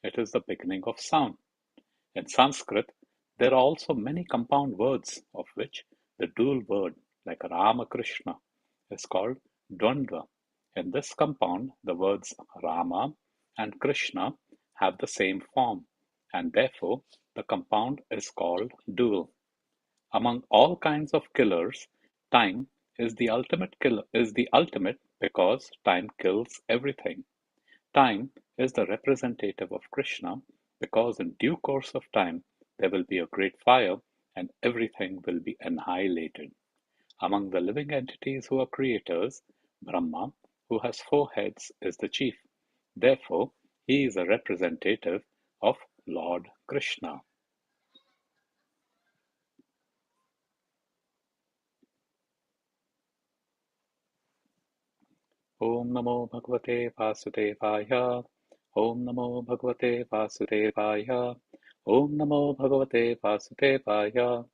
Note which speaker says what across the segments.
Speaker 1: It is the beginning of sound. In Sanskrit, there are also many compound words, of which the dual word, like Ramakrishna, is called Dvandva. In this compound, the words Rama and Krishna have the same form, and therefore the compound is called dual. Among all kinds of killers, time is the ultimate because time kills everything. Time is the representative of Krishna because in due course of time there will be a great fire and everything will be annihilated. Among the living entities who are creators, Brahma, who has four heads, is the chief. Therefore, he is a representative of Lord Krishna. Om Namo Bhagavate Vasudevaya. Om Namo Bhagavate Vasudevaya. Om Namo Bhagavate Vasudevaya.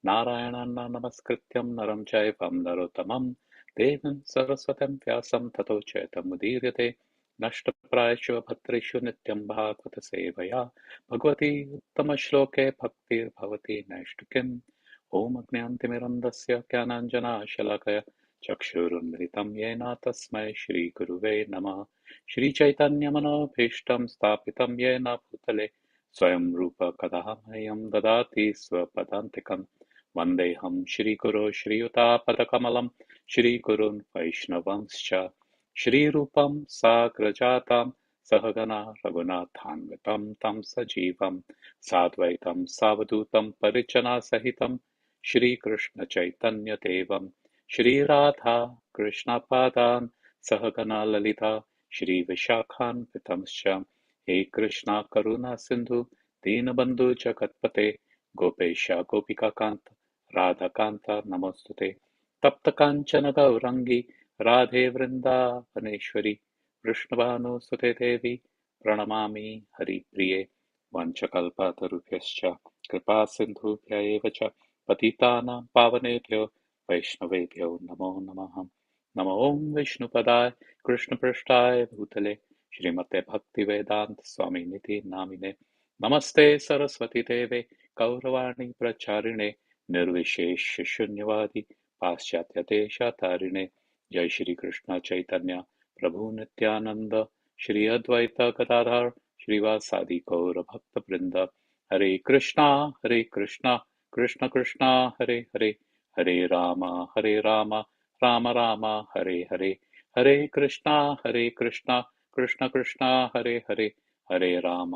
Speaker 1: Narayanam Namaskrityam Naram Chaivam Narottamam Devim Saraswatam Vyasam Tato Chaitam Udíryate Nashtaprayashu Bhatreshu Nityam Bhagavata Sevaya Bhagavati Uttama Shloke Bhaktir Bhavati Naishtukim Om Agnyantimirantasya Jnananjana Shalakaya चक्षुरुन्मिलितं येन तस्मै श्रीगुरुवे नमः श्रीचैतन्यमनोभीष्टं स्थापितं येन भूतले स्वयं रूप कदा मह्यं ददाति स्वपदान्तिकं वन्देऽहं श्रीगुरो श्रीयुतापदकमलं श्रीगुरून् वैष्णवंश्च श्रीरूपं साग्रजातं सहगना रघुनाथान्वितं तं सजीवं साद्वैतं सावधूतं परिजनसहितं श्रीकृष्णचैतन्यदेवं श्रीराधा कृष्णपादान् सहगना ललिता श्रीविशाखान्वितंश्च हे कृष्णा करुणा सिन्धु दीनबन्धु जगत्पते गोपेश गोपिकान्त राधाकान्त नमोऽस्तुते तप्त काञ्चन गौरङ्गी राधे वृन्दावनेश्वरी कृष्णभानुसुते देवी प्रणमामि हरिप्रिये वञ्चकल्पतरुभ्यश्च कृपासिन्धुभ्य एव च पतितानां पावनेभ्यो वैष्णवेभ्यो नमो नमः नमो ओं विष्णुपदाय कृष्णपृष्ठाय भूतले श्रीमते भक्तिवेदांत स्वामिनिति नामिने नमस्ते सरस्वती देवे गौरवाणी प्रचारिणे निर्विशेष शून्यवादी पाश्चात्य देशतारिणे जय श्री कृष्ण चैतन्य प्रभु नित्यानंद श्री अद्वैत गदाधर श्रीवासादि गौर भक्त वृंद हरे Krishna Krishna Krishna Hare Hare Hare Ram Ram Ram Hare Hare Hare Krishna Krishna Krishna Hare Hare Hare Ram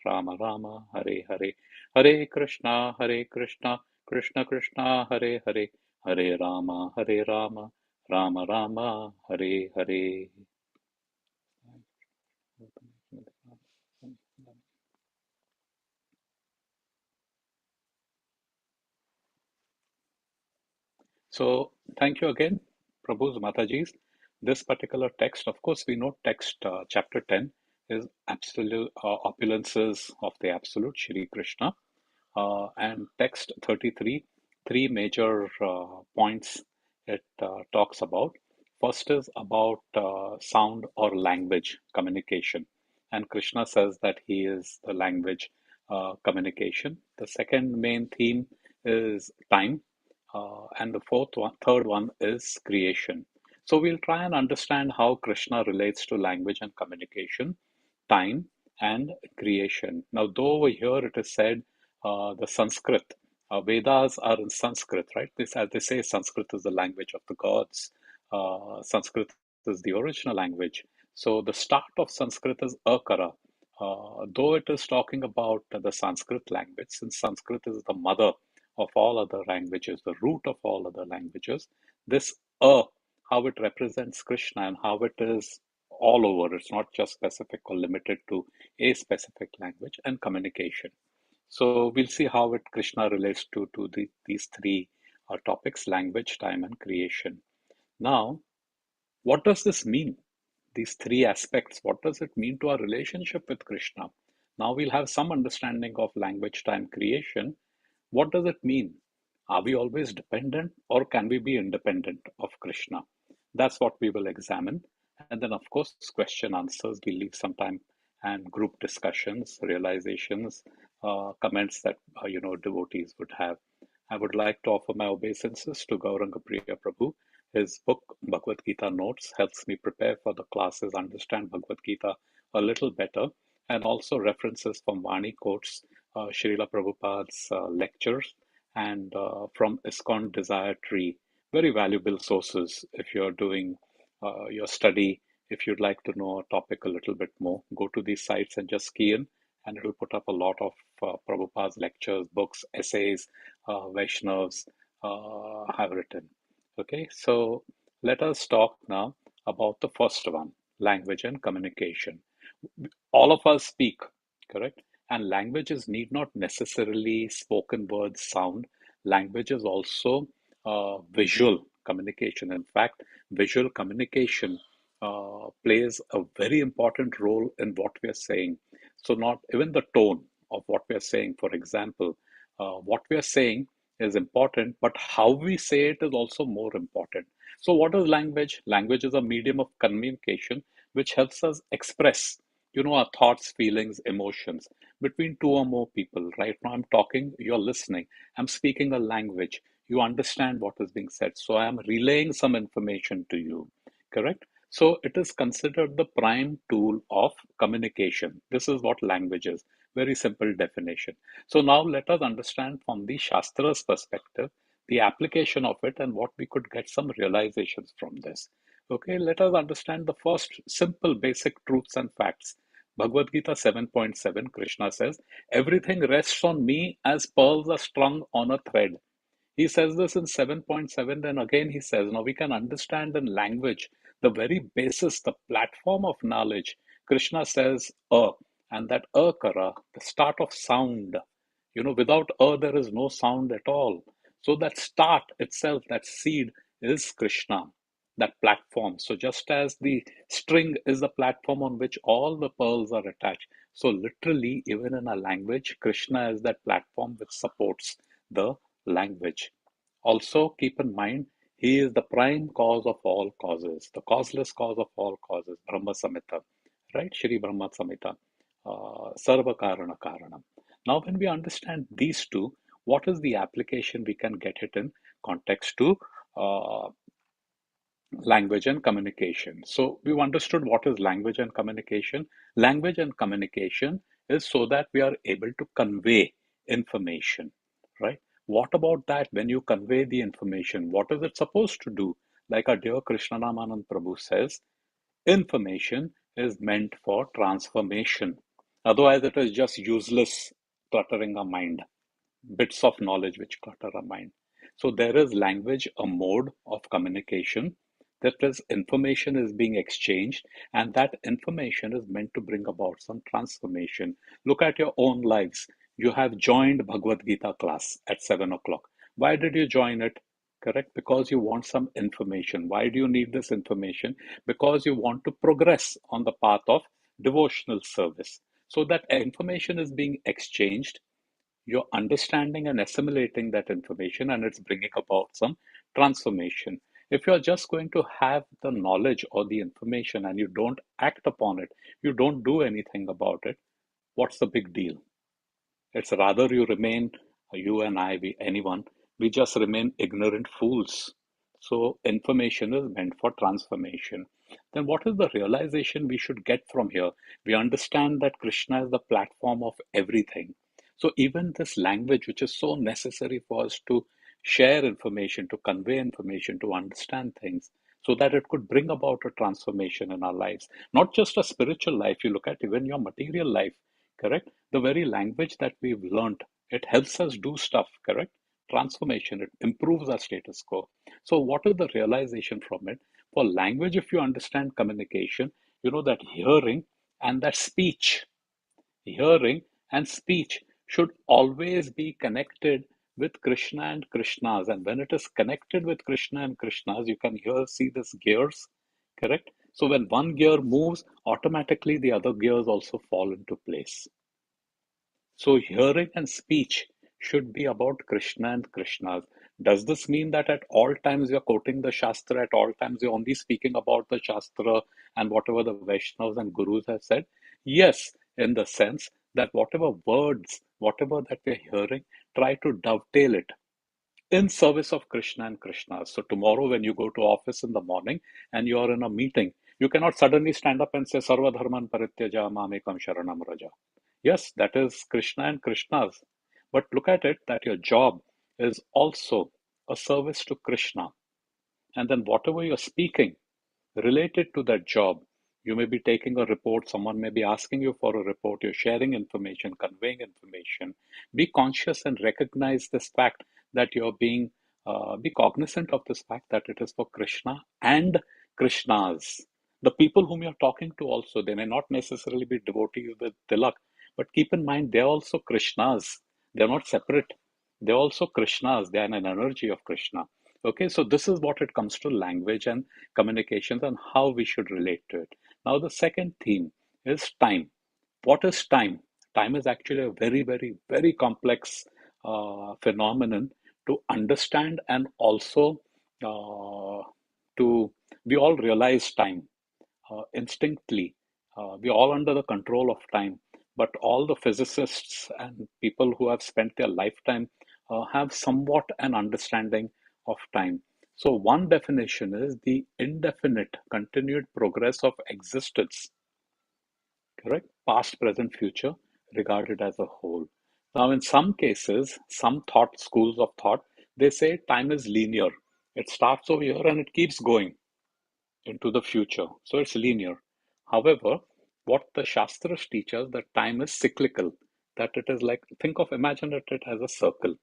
Speaker 1: Ram Ram Hare Hare Hare Krishna Krishna Krishna Hare Hare Hare Ram Ram Ram Hare Hare. So, thank you again, Prabhu's Matajis. This particular text, of course, we know text chapter 10 is absolute opulences of the absolute Shri Krishna, and text 33, three major points it talks about. First is about sound or language communication, and Krishna says that he is the language communication. The second main theme is time, and the third one is creation. So we'll try and understand how Krishna relates to language and communication, time, and creation. Now, though over here it is said the Sanskrit, Vedas are in Sanskrit, right? This, as they say, Sanskrit is the language of the gods. Sanskrit is the original language. So the start of Sanskrit is Akara. Though it is talking about the Sanskrit language, since Sanskrit is the mother of all other languages, the root of all other languages, this how it represents Krishna and how it is all over. It's not just specific or limited to a specific language and communication. So we'll see how it Krishna relates to these three topics: language, time, and creation. Now, what does this mean? These three aspects, what does it mean to our relationship with Krishna? Now we'll have some understanding of language, time, creation. What does it mean? Are we always dependent or can we be independent of Krishna? That's what we will examine. And then, of course, question answers. We'll leave some time and group discussions, realizations, comments that devotees would have. I would like to offer my obeisances to Gauranga Priya Prabhu. His book Bhagavad Gita Notes helps me prepare for the classes, understand Bhagavad Gita a little better, and also references from Vani quotes, Srila Prabhupada's lectures, and from ISKCON Desire Tree. Very valuable sources if you're doing your study. If you'd like to know a topic a little bit more, go to these sites and just key in, and it will put up a lot of Prabhupada's lectures, books, essays, Vaishnavas have written. Okay, so let us talk now about the first one, language and communication. All of us speak, correct? And languages need not necessarily spoken words sound. Language is also visual communication. In fact, visual communication plays a very important role in what we are saying. So, not even the tone of what we are saying, for example, what we are saying is important, but how we say it is also more important. So, what is language? Language is a medium of communication which helps us express, our thoughts, feelings, emotions between two or more people. Right now, I'm talking, you're listening. I'm speaking a language. You understand what is being said. So, I am relaying some information to you. Correct? So, it is considered the prime tool of communication. This is what language is. Very simple definition. So, now let us understand from the Shastra's perspective the application of it and what we could get some realizations from this. Okay, let us understand the first simple basic truths and facts. Bhagavad Gita 7.7, Krishna says, everything rests on me as pearls are strung on a thread. He says this in 7.7, then again he says, now we can understand in language the very basis, the platform of knowledge. Krishna says, and that kara, the start of sound. Without there is no sound at all. So that start itself, that seed is Krishna, that platform. So just as the string is the platform on which all the pearls are attached, so literally, even in a language, Krishna is that platform which supports the language. Also, keep in mind, he is the prime cause of all causes, the causeless cause of all causes, Brahma Samhita, right? Shri Brahma Samhita, Sarva Karana Karanam. Now, when we understand these two, what is the application we can get it in context to uh, language and communication? So, we've understood what is language and communication. Language and communication is so that we are able to convey information, right? What about that when you convey the information? What is it supposed to do? Like our dear Krishna Ramanand Prabhu says, information is meant for transformation. Otherwise, it is just useless cluttering our mind, bits of knowledge which clutter our mind. So there is language, a mode of communication. That is, information is being exchanged, and that information is meant to bring about some transformation. Look at your own lives. You have joined Bhagavad Gita class at 7 o'clock. Why did you join it? Correct? Because you want some information. Why do you need this information? Because you want to progress on the path of devotional service. So that information is being exchanged, you're understanding and assimilating that information, and it's bringing about some transformation. If you're just going to have the knowledge or the information and you don't act upon it, you don't do anything about it, what's the big deal? It's rather you remain, you and I, anyone, we just remain ignorant fools. So information is meant for transformation. Then what is the realization we should get from here? We understand that Krishna is the platform of everything. So even this language, which is so necessary for us to share information, to convey information, to understand things, so that it could bring about a transformation in our lives. Not just a spiritual life, you look at even your material life, correct? The very language that we've learned, it helps us do stuff, correct? Transformation, it improves our status quo. So what is the realization from it? For language, if you understand communication, you know that and that speech, hearing and speech should always be connected with Krishna and Krishnas. And when it is connected with Krishna and Krishnas, you can see this gears, correct? So when one gear moves, automatically the other gears also fall into place. So hearing and speech should be about Krishna and Krishnas. Does this mean that at all times you're quoting the Shastra, at all times you're only speaking about the Shastra and whatever the Vaishnavas and Gurus have said? Yes, in the sense that whatever words, whatever that we're hearing, try to dovetail it in service of Krishna and Krishna. So tomorrow when you go to office in the morning and you are in a meeting, you cannot suddenly stand up and say Sarva Dharman Parityaja Mamekam Sharanam Raja. Yes, that is Krishna and Krishna's. But look at it that your job is also a service to Krishna. And then whatever you're speaking related to that job. You may be taking a report, someone may be asking you for a report, you're sharing information, conveying information. Be conscious and recognize this fact that you're be cognizant of this fact that it is for Krishna and Krishnas. The people whom you're talking to also, they may not necessarily be devotees with Tilak, but keep in mind they're also Krishnas. They're not separate. They're also Krishnas. They are an energy of Krishna. Okay, so this is what it comes to language and communications and how we should relate to it. Now, the second theme is time. What is time? Time is actually a very, very, very complex phenomenon to understand and also uh, to, we all realize time instinctly. We're all under the control of time, but all the physicists and people who have spent their lifetime have somewhat an understanding of time. So, one definition is the indefinite continued progress of existence, correct? Past, present, future, regarded as a whole. Now, in some cases, some thought schools of thought, they say time is linear. It starts over here and it keeps going into the future. So it's linear. However, what the Shastras teach us that time is cyclical, that it is like, think of, imagine it as a circle.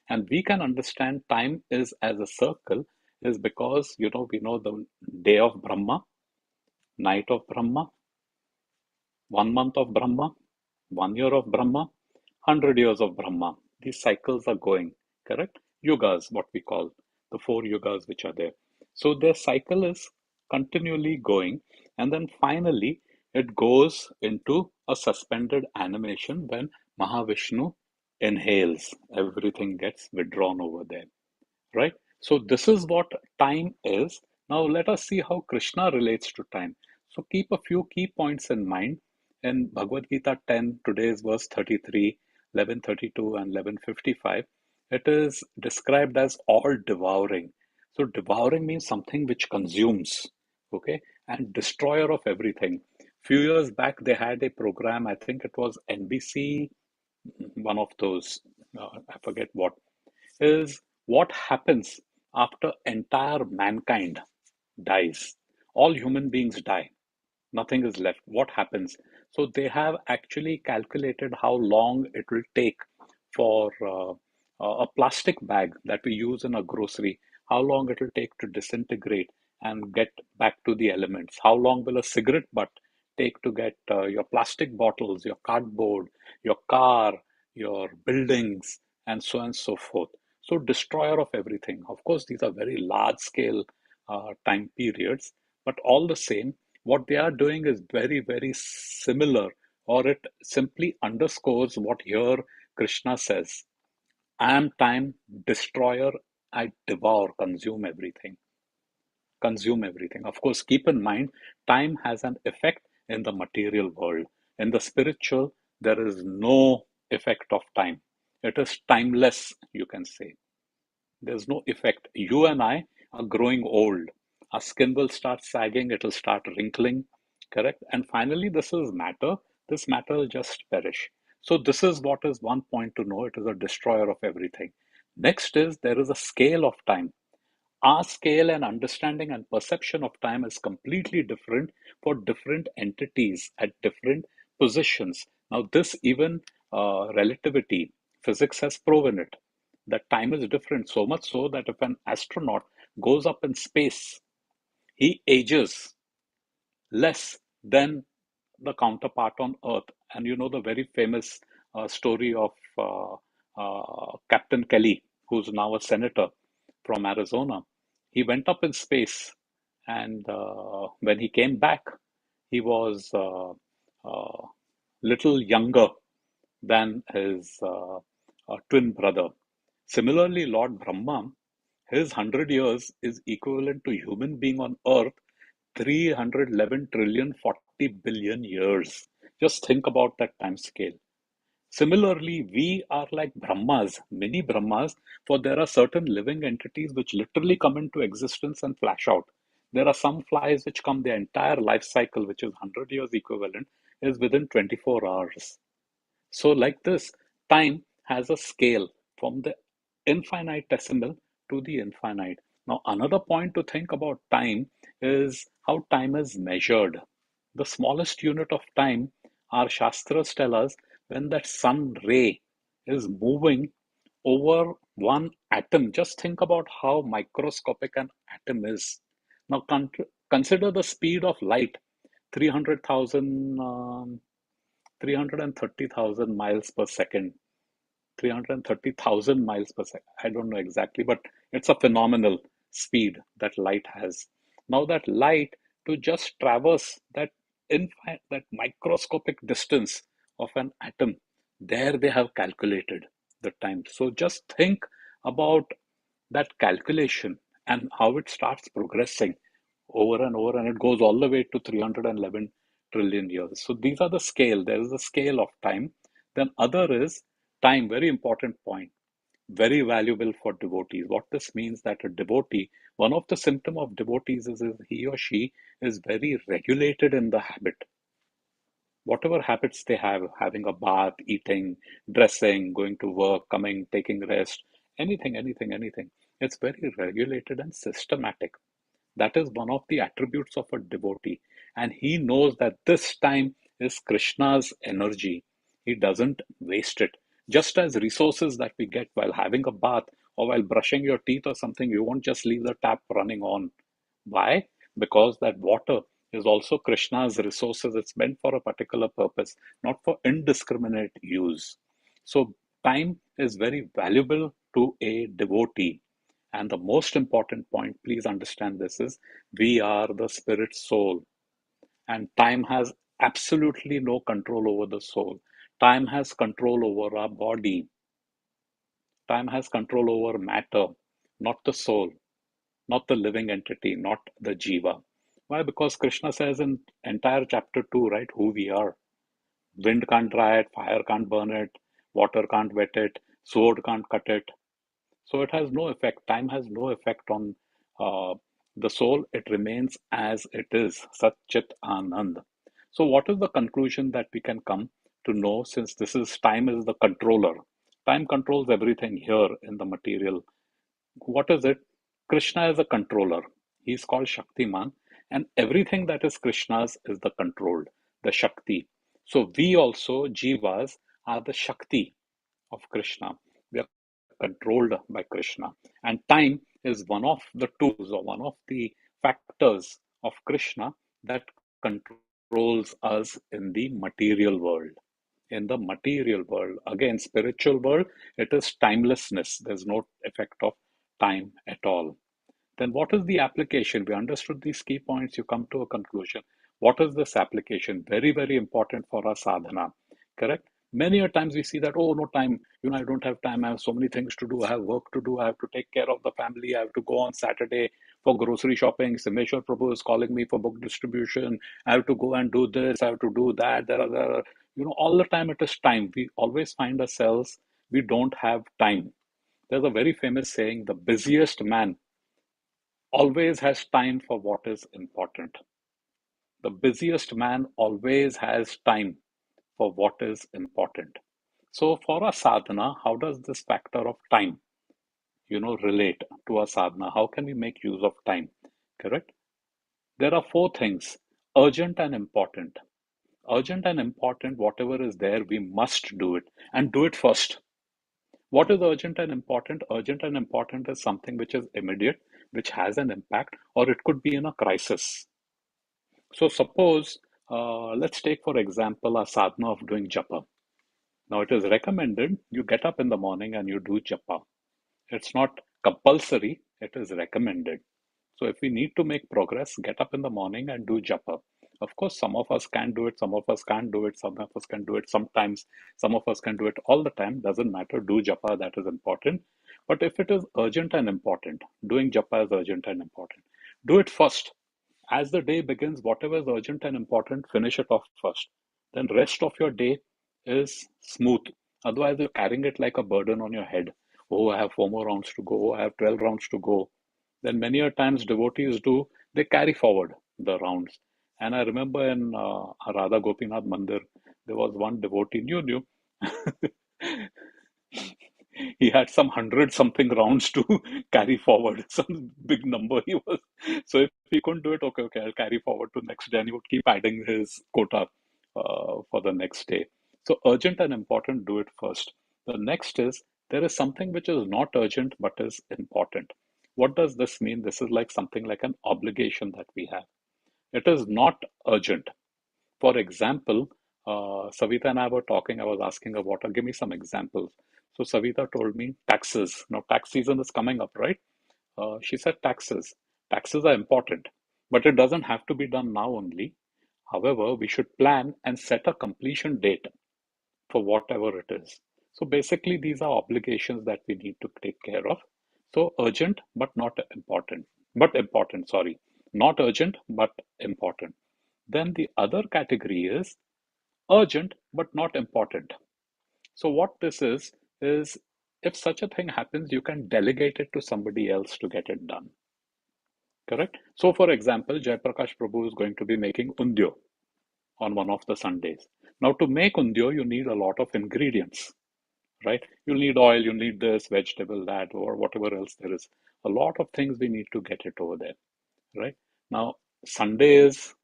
Speaker 1: And we can understand time is as a circle is because, we know the day of Brahma, night of Brahma, 1 month of Brahma, 1 year of Brahma, 100 years of Brahma. These cycles are going, correct? Yugas, what we call the four yugas which are there. So their cycle is continually going, and then finally it goes into a suspended animation when Mahavishnu inhales. Everything gets withdrawn over there, right? So this is what time is. Now let us see how Krishna relates to time. So keep a few key points in mind. In Bhagavad Gita 10, today's verse 33, 1132 and 1155, it is described as all devouring. So devouring means something which consumes, okay, and destroyer of everything. Few years back they had a program, I think it was NBC, one of those, I forget what, is what happens after entire mankind dies. All human beings die. Nothing is left. What happens? So they have actually calculated how long it will take for a plastic bag that we use in a grocery, how long it will take to disintegrate and get back to the elements. How long will a cigarette butt take to get your plastic bottles, your cardboard, your car, your buildings, and so on and so forth. So, destroyer of everything. Of course, these are very large scale time periods, but all the same, what they are doing is very, very similar, or it simply underscores what here Krishna says. I am time destroyer, I devour, consume everything. Consume everything. Of course, keep in mind, time has an effect in the material world. In the spiritual, there is no effect of time. It is timeless, you can say. There's no effect. You and I are growing old. Our skin will start sagging, it will start wrinkling, correct? And finally, this is matter. This matter will just perish. So, this is what is one point to know. It is a destroyer of everything. Next is there is a scale of time. Our scale and understanding and perception of time is completely different for different entities at different positions. Now, this even relativity, physics has proven it, that time is different, so much so that if an astronaut goes up in space, he ages less than the counterpart on Earth. And you know the very famous story of Captain Kelly, who's now a senator from Arizona. He went up in space, and when he came back, he was little younger than his twin brother. Similarly, Lord Brahma, his 100 years is equivalent to human being on Earth 311 trillion 40 billion years. Just think about that time scale. Similarly, we are like Brahmas, mini Brahmas, for there are certain living entities which literally come into existence and flash out. There are some flies which come, their entire life cycle, which is 100 years equivalent, is within 24 hours. So, like this, time has a scale from the infinitesimal to the infinite. Now, another point to think about time is how time is measured. The smallest unit of time, our Shastras tell us, when that sun ray is moving over one atom. Just think about how microscopic an atom is. Now, consider the speed of light, 300,000 330,000 miles per second, 330,000 miles per second. I don't know exactly, but it's a phenomenal speed that light has. Now, that light to just traverse that microscopic distance of an atom, there they have calculated the time. So just think about that calculation and how it starts progressing over and over, and it goes all the way to 311 trillion years. So these are the scale. There is the scale of time. Then other is time, very important point, very valuable for devotees. What this means that a devotee, one of the symptom of devotees is he or she is very regulated in the habit. Whatever habits they have, having a bath, eating, dressing, going to work, coming, taking rest, anything, it's very regulated and systematic. That is one of the attributes of a devotee. And he knows that this time is Krishna's energy. He doesn't waste it. Just as resources that we get while having a bath or while brushing your teeth or something, you won't just leave the tap running on. Why? Because that water is also Krishna's resources. It's meant for a particular purpose, not for indiscriminate use. So, time is very valuable to a devotee. And the most important point, please understand this, is we are the spirit soul, and time has absolutely no control over the soul. Time has control over our body, time has control over matter, not the soul, not the living entity, not the jiva. Why? Because Krishna says in entire chapter 2, right, who we are. Wind can't dry it, fire can't burn it, water can't wet it, sword can't cut it. So it has no effect. Time has no effect on uh, the soul. It remains as it is, Sat Chit Anand. So what is the conclusion that we can come to know, since this is time is the controller? Time controls everything here in the material. What is it? Krishna is a controller. He's called Shaktiman, and everything that is Krishna's is the controlled, the Shakti. So we also, Jivas, are the Shakti of Krishna. We are controlled by Krishna. And time is one of the tools or one of the factors of Krishna that controls us in the material world. In the material world, again, spiritual world, it is timelessness. There's no effect of time at all. Then what is the application? We understood these key points, you come to a conclusion. What is this application? Very, very important for our sadhana, correct? Many a times we see that, oh, no time, I don't have time, I have so many things to do, I have work to do, I have to take care of the family, I have to go on Saturday for grocery shopping, Simeshwar Prabhu is calling me for book distribution, I have to go and do this, I have to do that, all the time it is time. We always find ourselves, we don't have time. There's a very famous saying, the busiest man always has time for what is important. The busiest man always has time for what is important. So, for our sadhana, how does this factor of time, relate to our sadhana? How can we make use of time? Correct? There are four things: urgent and important. Urgent and important, whatever is there, we must do it and do it first. What is urgent and important? Urgent and important is something which is immediate, which has an impact, or it could be in a crisis. So suppose, let's take for example a sadhana of doing japa. Now it is recommended you get up in the morning and you do japa. It's not compulsory, it is recommended. So if we need to make progress, get up in the morning and do japa. Of course, some of us can do it, some of us can't do it, some of us can do it sometimes, some of us can do it all the time, doesn't matter, do japa, that is important. But if it is urgent and important, doing japa is urgent and important, do it first. As the day begins, whatever is urgent and important, finish it off first. Then rest of your day is smooth. Otherwise, you're carrying it like a burden on your head. Oh, I have 4 more rounds to go. Oh, I have 12 rounds to go. Then many a times devotees do, they carry forward the rounds. And I remember in Radha Gopinath Mandir, there was one devotee, knew. He had some 100 something rounds to carry forward, some big number he was. So if he couldn't do it, okay, I'll carry forward to next day, and he would keep adding his quota for the next day. So urgent and important, do it first. The next is there is something which is not urgent but is important. What does this mean? This is like something like an obligation that we have. It is not urgent. For example, Savita and I were talking. I was asking her, "What? Give me some examples." So Savita told me taxes. Now tax season is coming up, right? She said taxes. Taxes are important, but it doesn't have to be done now only. However, we should plan and set a completion date for whatever it is. So basically, these are obligations that we need to take care of. So urgent but not important. But important, sorry. Not urgent but important. Then the other category is urgent but not important. So what this is if such a thing happens, you can delegate it to somebody else to get it done. Correct? So for example, Jaiprakash Prabhu is going to be making undio on one of the Sundays. Now to make undio, you need a lot of ingredients, right? You'll need oil, you need this, vegetable, that, or whatever else there is. A lot of things we need to get it over there, right? Now, Sunday is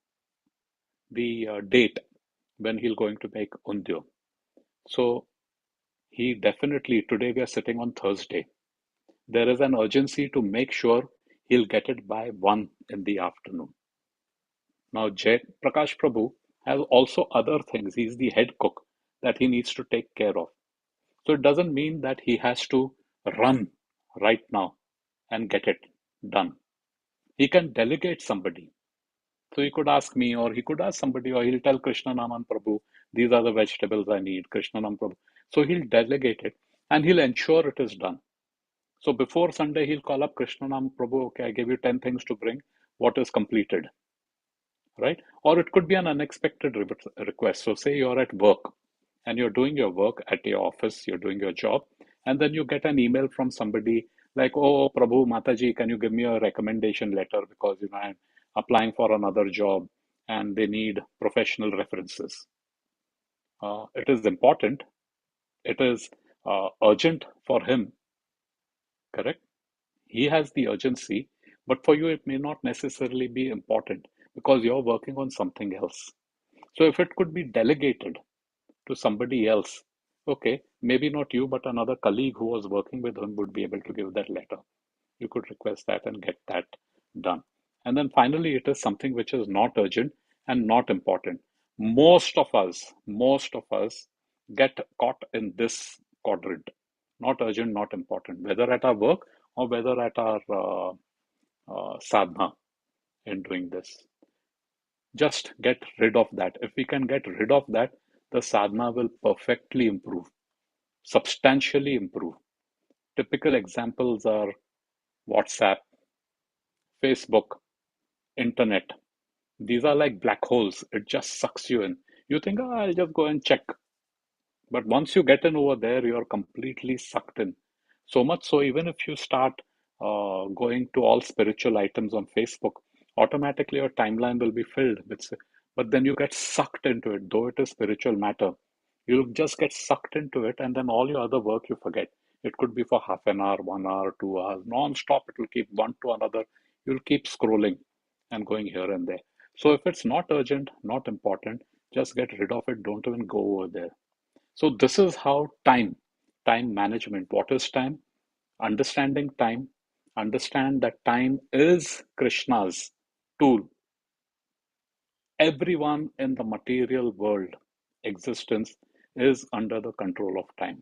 Speaker 1: the date when he's going to make undio. So he definitely, today we are sitting on Thursday. There is an urgency to make sure he'll get it by 1 in the afternoon. Now, Jay Prakash Prabhu has also other things. He's the head cook that he needs to take care of. So it doesn't mean that he has to run right now and get it done. He can delegate somebody. So he could ask me, or he could ask somebody, or he'll tell Krishna Naman Prabhu, these are the vegetables I need, Krishna Nam Prabhu. So he'll delegate it and he'll ensure it is done. So before Sunday, he'll call up Krishna Nam Prabhu, okay, I gave you 10 things to bring. What is completed? Right? Or it could be an unexpected request. So say you're at work and you're doing your work at your office, you're doing your job, and then you get an email from somebody like, oh, Prabhu, Mataji, can you give me a recommendation letter because I'm applying for another job and they need professional references. It is important. It is urgent for him, correct? He has the urgency, but for you, it may not necessarily be important because you're working on something else. So if it could be delegated to somebody else, okay, maybe not you, but another colleague who was working with him would be able to give that letter. You could request that and get that done. And then finally, it is something which is not urgent and not important. Most of us get caught in this quadrant. Not urgent, not important, whether at our work or whether at our sadhana in doing this. Just get rid of that. If we can get rid of that, the sadhana will perfectly improve, substantially improve. Typical examples are WhatsApp, Facebook, internet. These are like black holes. It just sucks you in. You think, oh, I'll just go and check. But once you get in over there, you're completely sucked in. So much so, even if you start going to all spiritual items on Facebook, automatically your timeline will be filled with. But then you get sucked into it, though it is spiritual matter. You'll just get sucked into it, and then all your other work you forget. It could be for half an hour, 1 hour, 2 hours, non-stop. It will keep one to another. You'll keep scrolling and going here and there. So if it's not urgent, not important, just get rid of it. Don't even go over there. So this is how time management. What is time? Understanding time. Understand that time is Krishna's tool. Everyone in the material world existence is under the control of time.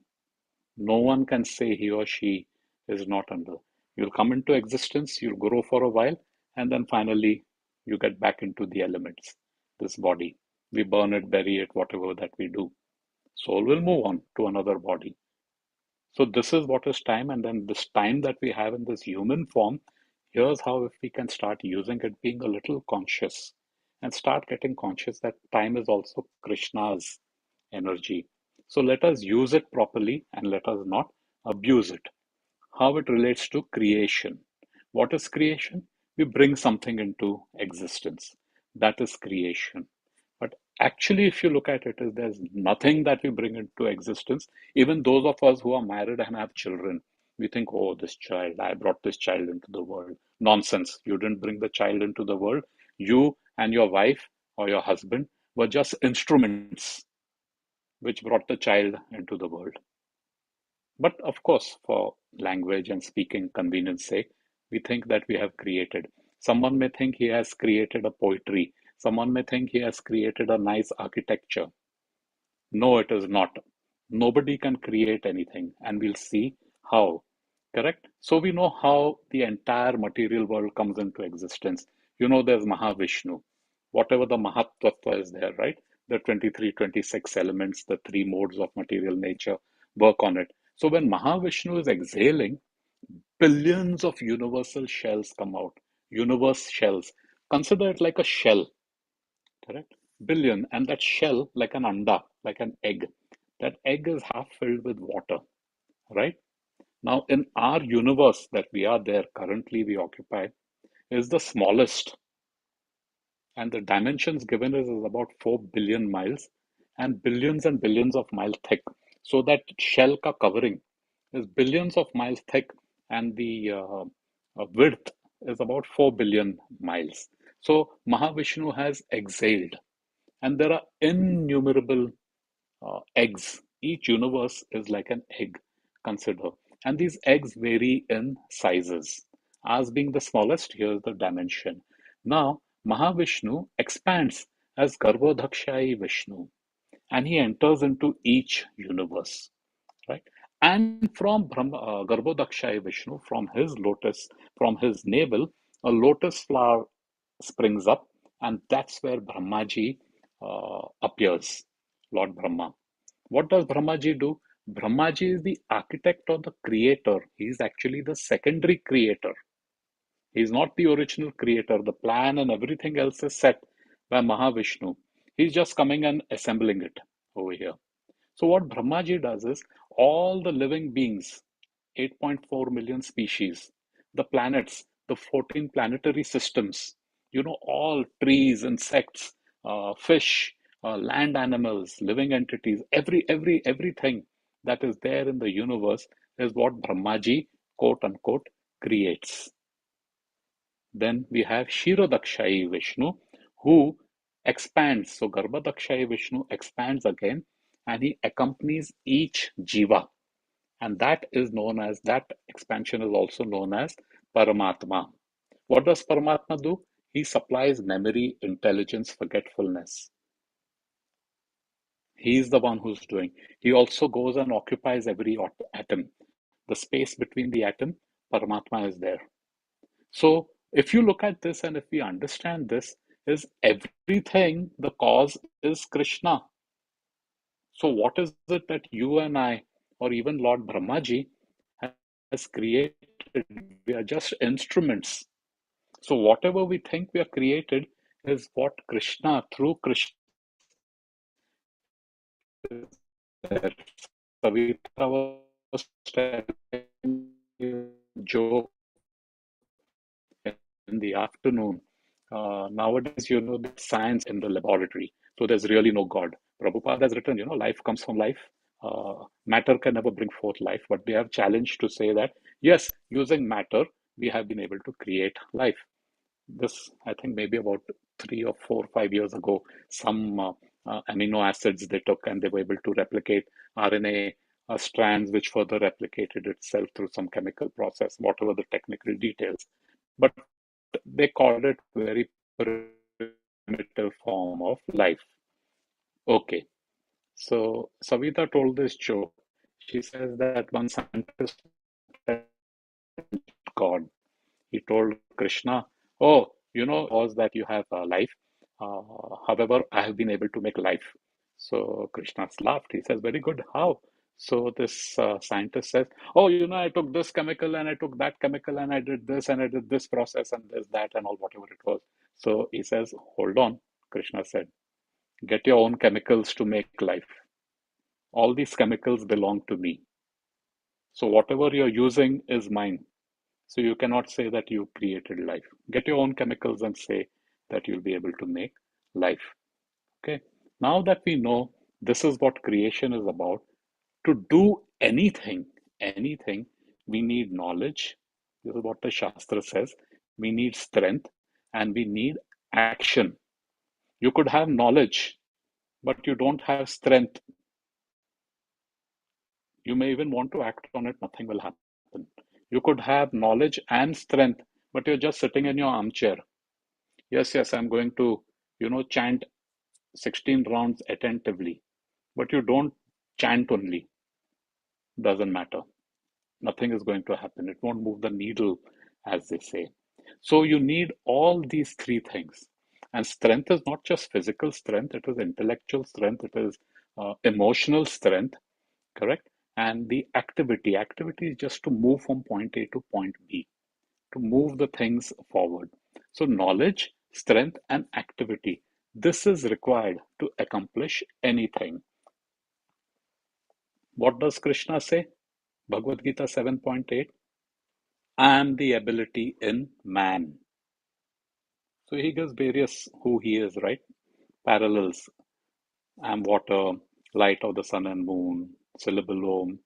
Speaker 1: No one can say he or she is not under. You'll come into existence, you'll grow for a while, and then finally you get back into the elements, this body. We burn it, bury it, whatever that we do. Soul will move on to another body. So this is what is time, and then this time that we have in this human form, here's how if we can start using it, being a little conscious and start getting conscious that time is also Krishna's energy. So let us use it properly and let us not abuse it. How it relates to creation. What is creation? We bring something into existence. That is creation. But actually, if you look at it, there's nothing that we bring into existence. Even those of us who are married and have children, we think, oh, this child, I brought this child into the world. Nonsense. You didn't bring the child into the world. You and your wife or your husband were just instruments which brought the child into the world. But of course, for language and speaking convenience sake, we think that we have created. Someone may think he has created a poetry. Someone may think he has created a nice architecture. No, it is not. Nobody can create anything, and we'll see how. Correct? So we know how the entire material world comes into existence. You know, there's Mahavishnu. Whatever the Mahatattva is there, right? The 23, 26 elements, the three modes of material nature, work on it. So when Mahavishnu is exhaling, billions of universal shells come out. Universe shells. Consider it like a shell, correct? Billion, and that shell like an anda, like an egg. That egg is half filled with water, right? Now, in our universe that we are there currently, we occupy, is the smallest, and the dimensions given is about 4 billion miles and billions of miles thick. So that shell ka covering is billions of miles thick, and the width is about 4 billion miles. So Mahavishnu has exhaled, and there are innumerable eggs. Each universe is like an egg, consider. And these eggs vary in sizes. As being the smallest, here's the dimension. Now, Mahavishnu expands as Garbhodakshai Vishnu, and he enters into each universe, right? And from Garbhodakshai Vishnu, from his lotus, from his navel, a lotus flower springs up, and that's where Brahmaji appears, Lord Brahma. What does Brahmaji do? Brahmaji is the architect or the creator. He is actually the secondary creator. He is not the original creator. The plan and everything else is set by Mahavishnu. He's just coming and assembling it over here. So what Brahmaji does is all the living beings, 8.4 million species, the planets, the 14 planetary systems, all trees, insects, fish, land animals, living entities, everything that is there in the universe is what Brahmaji, quote unquote, creates. Then we have Kshirodakshai Vishnu, who expands. So Garbhodakshai Vishnu expands again, and he accompanies each jiva. And that expansion is also known as Paramatma. What does Paramatma do? He supplies memory, intelligence, forgetfulness. He is the one who's doing. He also goes and occupies every atom. The space between the atom, Paramatma is there. So if you look at this and if we understand this, is everything, the cause is Krishna. So what is it that you and I, or even Lord Brahmaji, has created? We are just instruments. So whatever we think we are created is what Krishna, through Krishna, is there. Savitra was telling joke in the afternoon. Nowadays, the science in the laboratory. So there's really no God. Prabhupada has written, life comes from life. Matter can never bring forth life, but they have challenged to say that, yes, using matter, we have been able to create life. This, I think, maybe about 3 or 4, 5 years ago, some amino acids they took and they were able to replicate RNA strands, which further replicated itself through some chemical process, whatever the technical details. But they called it very primitive form of life. Okay, so Savita told this joke. She says that one scientist God. He told Krishna, "Oh, was that you have life. However, I have been able to make life." So Krishna laughed. He says, "Very good. How?" So this scientist says, "Oh, I took this chemical and I took that chemical and I did this and I did this process and this, that, and all, whatever it was." So he says, "Hold on. Krishna said, get your own chemicals to make life. All these chemicals belong to me. So whatever you're using is mine. So you cannot say that you created life. Get your own chemicals and say that you'll be able to make life. Okay. Now that we know this is what creation is about, to do anything, we need knowledge. This is what the Shastra says. We need strength and we need action. You could have knowledge, but you don't have strength. You may even want to act on it, nothing will happen. You could have knowledge and strength, but you're just sitting in your armchair. Yes, I'm going to, chant 16 rounds attentively, but you don't chant only. Doesn't matter. Nothing is going to happen. It won't move the needle, as they say. So you need all these three things. And strength is not just physical strength, it is intellectual strength, it is emotional strength, correct? And the activity is just to move from point A to point B, to move the things forward. So knowledge, strength, and activity. This is required to accomplish anything. What does Krishna say? Bhagavad Gita 7.8. I am the ability in man. So he gives various who he is, right? Parallels. I am water, light of the sun and moon, syllable Om.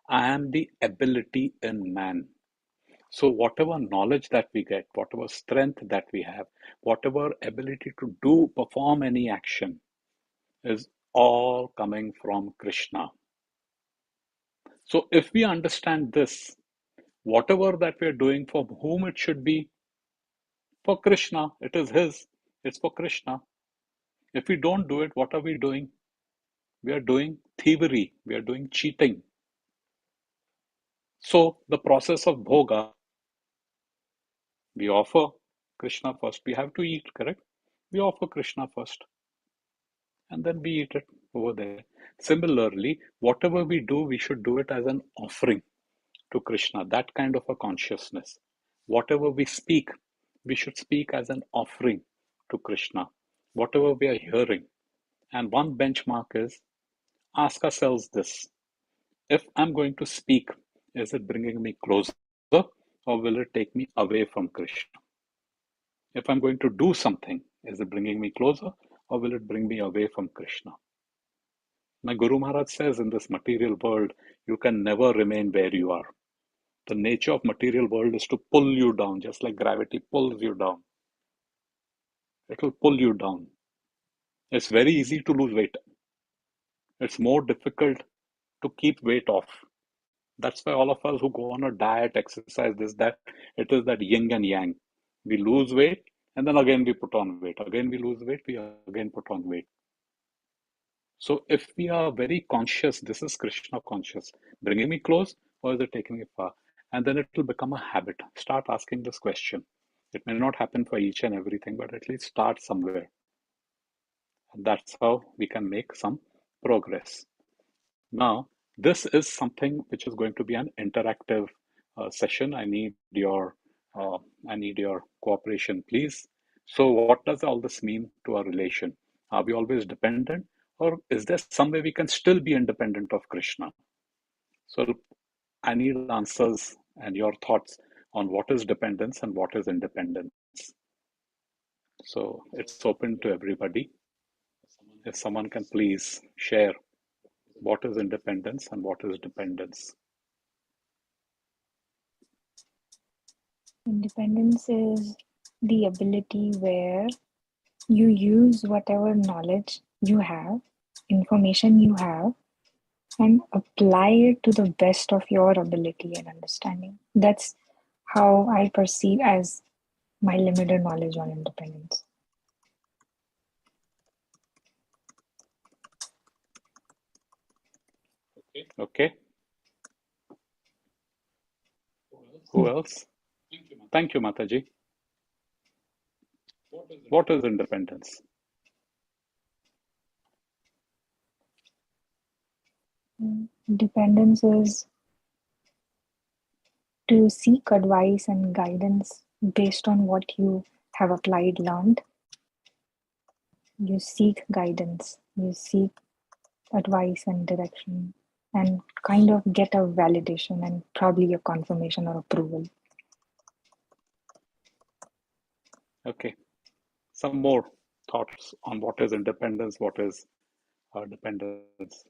Speaker 1: I am the ability in man. So whatever knowledge that we get, whatever strength that we have, whatever ability to do, perform any action is all coming from Krishna. So if we understand this, whatever that we are doing, for whom it should be, for Krishna, it is his, it's for Krishna. If we don't do it, what are we doing? We are doing thievery, we are doing cheating. So the process of bhoga, we offer Krishna first. We have to eat, correct? We offer Krishna first and then we eat it over there. Similarly, whatever we do, we should do it as an offering to Krishna, that kind of a consciousness. Whatever we speak, we should speak as an offering to Krishna. Whatever we are hearing. And one benchmark is, ask ourselves this: if I'm going to speak, is it bringing me closer or will it take me away from Krishna? If I'm going to do something, is it bringing me closer or will it bring me away from Krishna? My Guru Maharaj says, in this material world, you can never remain where you are. The nature of material world is to pull you down, just like gravity pulls you down. It will pull you down. It's very easy to lose weight. It's more difficult to keep weight off. That's why all of us who go on a diet, exercise, this, that, it is that yin and yang. We lose weight and then again we put on weight. Again we lose weight, we again put on weight. So if we are very conscious, this is Krishna conscious, bringing me close or is it taking me far? And then it will become a habit. Start asking this question. It may not happen for each and everything, but at least start somewhere. And that's how we can make some progress. Now, this is something which is going to be an interactive session. Uh, I need your cooperation, please. So, what does all this mean to our relation? Are we always dependent, or is there some way we can still be independent of Krishna? So, I need answers and your thoughts on what is dependence and what is independence. So, it's open to everybody. If someone can please share what is independence and what is dependence.
Speaker 2: Independence is the ability where you use whatever knowledge you have, information you have, and apply it to the best of your ability and understanding. That's how I perceive as my limited knowledge on independence.
Speaker 1: Okay. Who else? Thank you, Mataji. What is independence?
Speaker 2: Dependence is to seek advice and guidance based on what you have applied, learned, You seek guidance, you seek advice and direction, and kind of get a validation and probably a confirmation or approval.
Speaker 1: Okay. Some more thoughts on what is independence, what is dependence.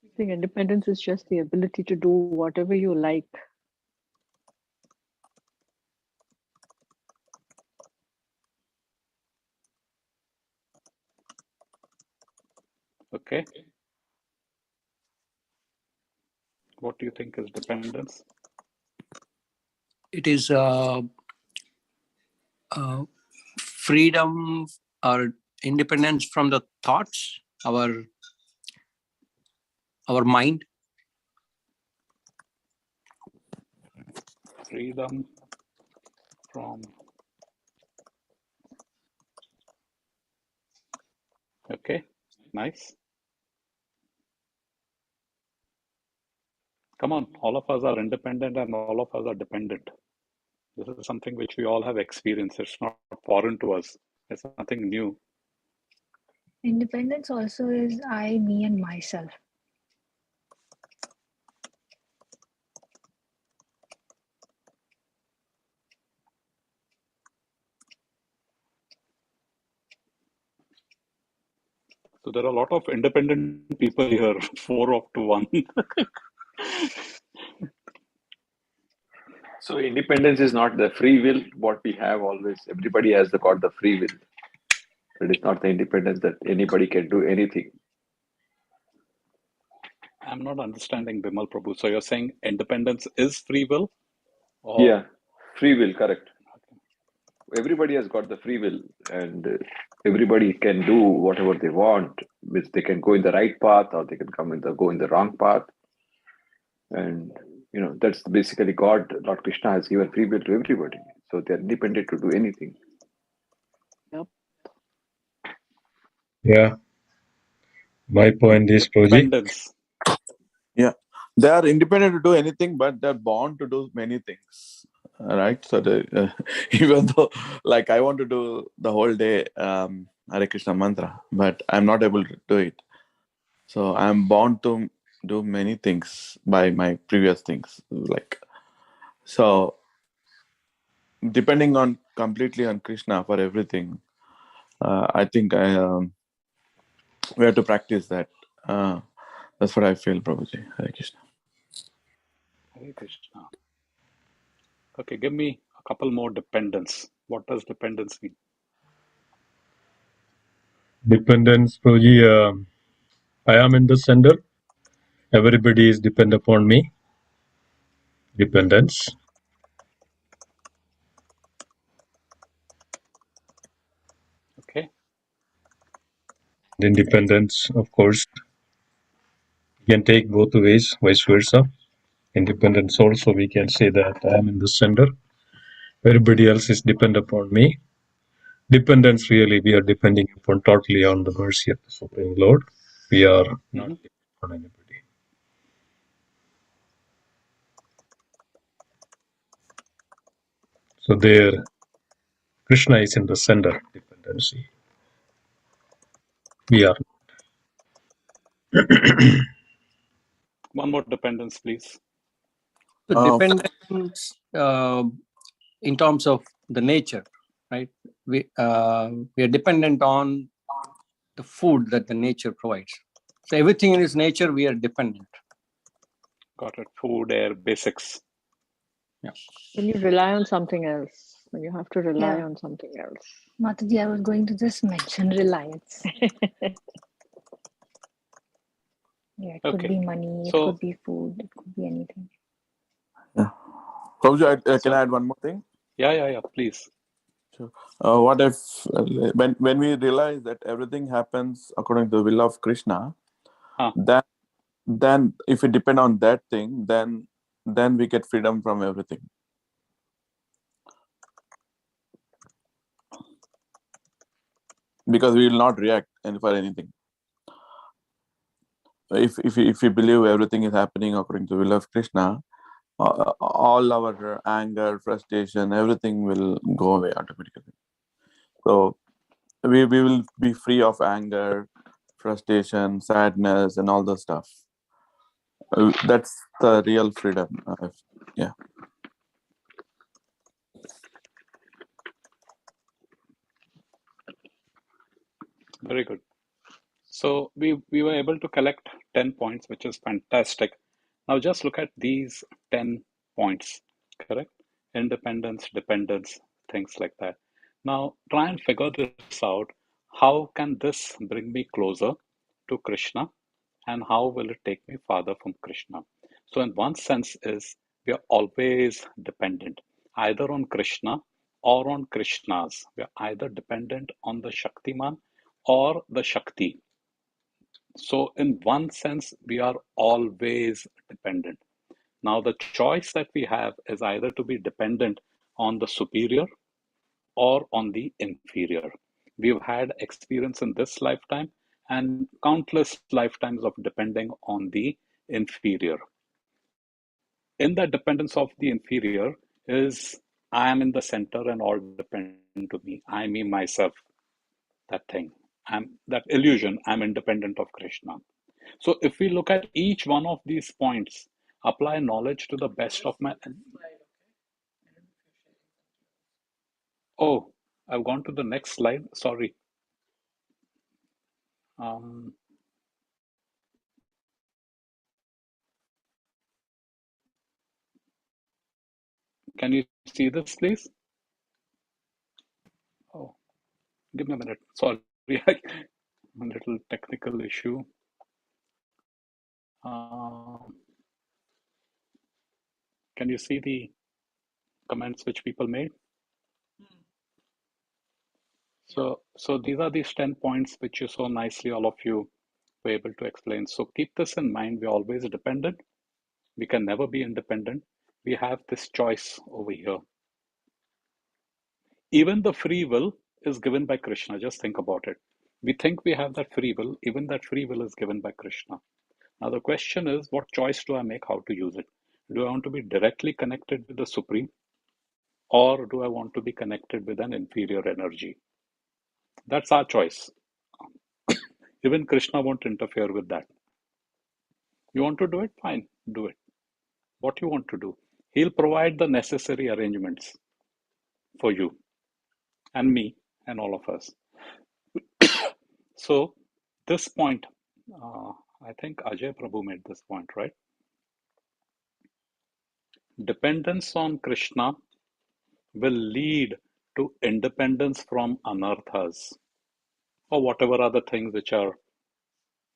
Speaker 3: I think independence is just the ability to do whatever you like.
Speaker 1: Okay. What do you think is dependence?
Speaker 4: It is freedom or independence from the thoughts, our mind.
Speaker 1: Freedom from. Okay, nice. Come on, all of us are independent and all of us are dependent. This is something which we all have experienced. It's not foreign to us. It's nothing new.
Speaker 2: Independence also is I, me, and myself.
Speaker 1: So there are a lot of independent people here, four up to one.
Speaker 5: So independence is not the free will, what we have always. Everybody has got the free will. It is not the independence that anybody can do anything.
Speaker 1: I'm not understanding Bimal Prabhu. So you're saying independence is free will? Or
Speaker 5: Yeah, free will, correct. Everybody has got the free will, and everybody can do whatever they want, which they can go in the right path or they can go in the wrong path. And that's basically God, Lord Krishna has given free will to everybody. So they're independent to do anything.
Speaker 3: Yep.
Speaker 6: Yeah. My point is, Proji.
Speaker 1: dependence.
Speaker 7: Yeah, they are independent to do anything, but they're born to do many things, right? So even though, like, I want to do the whole day Hare Krishna mantra, but I'm not able to do it. So I'm born to do many things by my previous things, like, so depending on completely on Krishna for everything. I think we have to practice that. That's what I feel, Prabhuji. Hare Krishna.
Speaker 1: Hare Krishna. Okay, give me a couple more dependence. What does dependence mean?
Speaker 6: Dependence, Proji. I am in the center. Everybody is depend upon me. Dependence.
Speaker 1: Okay.
Speaker 6: The independence, of course, you can take both ways, vice versa. Independence also, we can say that I am in the center. Everybody else is depend upon me. Dependence, really, we are depending upon totally on the mercy of the Supreme Lord. We are not dependent on anybody. So there, Krishna is in the center, dependency. We are.
Speaker 1: One more dependence, please.
Speaker 4: So dependence in terms of the nature, right? We are dependent on the food that the nature provides. So everything in its nature, we are dependent.
Speaker 1: Got it. Food, air, basics.
Speaker 4: Yeah.
Speaker 3: When you rely on something else, when you have to rely
Speaker 2: Yeah.
Speaker 3: on something else.
Speaker 2: Mataji, I was going to just mention reliance. Yeah, it could
Speaker 1: Okay.
Speaker 2: be money, it
Speaker 1: So,
Speaker 2: could be food, it could be anything.
Speaker 7: Yeah. Prabhuji, can I add one more thing?
Speaker 1: yeah, please.
Speaker 7: Sure. What if when we realize that everything happens according to the will of Krishna, then if we depend on that thing, then we get freedom from everything. Because we will not react for anything. if we believe everything is happening according to the will of Krishna, all our anger, frustration, everything will go away automatically. So we will be free of anger, frustration, sadness, and all the stuff. That's the real freedom. Yeah.
Speaker 1: Very good. So we were able to collect 10 points, which is fantastic. Now just look at these 10 points, correct? Independence, dependence, things like that. Now try and figure this out. How can this bring me closer to Krishna, and how will it take me farther from Krishna? So in one sense is we are always dependent, either on Krishna or on Krishnas. We are either dependent on the Shaktiman or the Shakti. So, in one sense, we are always dependent. Now, the choice that we have is either to be dependent on the superior or on the inferior. We've had experience in this lifetime and countless lifetimes of depending on the inferior. In that dependence of the inferior is I am in the center and all depend to me. I, me, myself, that thing. I'm that illusion. I'm independent of Krishna. So if we look at each one of these points, apply knowledge to the best of my. Oh, I've gone to the next slide. Sorry. Um, can you see this, please? Oh, give me a minute. Sorry, a little technical issue. Can you see the comments which people made? So these are these 10 points which you so nicely, all of you were able to explain. So keep this in mind. We're always dependent. We can never be independent. We have this choice over here. Even the free will is given by Krishna. Just think about it. We think we have that free will. Even that free will is given by Krishna. Now the question is, what choice do I make? How to use it? Do I want to be directly connected with the Supreme, or do I want to be connected with an inferior energy? That's our choice. Even Krishna won't interfere with that. You want to do it? Fine, do it. What you want to do. He'll provide the necessary arrangements for you and me and all of us. So this point, I think Ajay Prabhu made this point, right? Dependence on Krishna will lead to independence from anarthas or whatever other things which are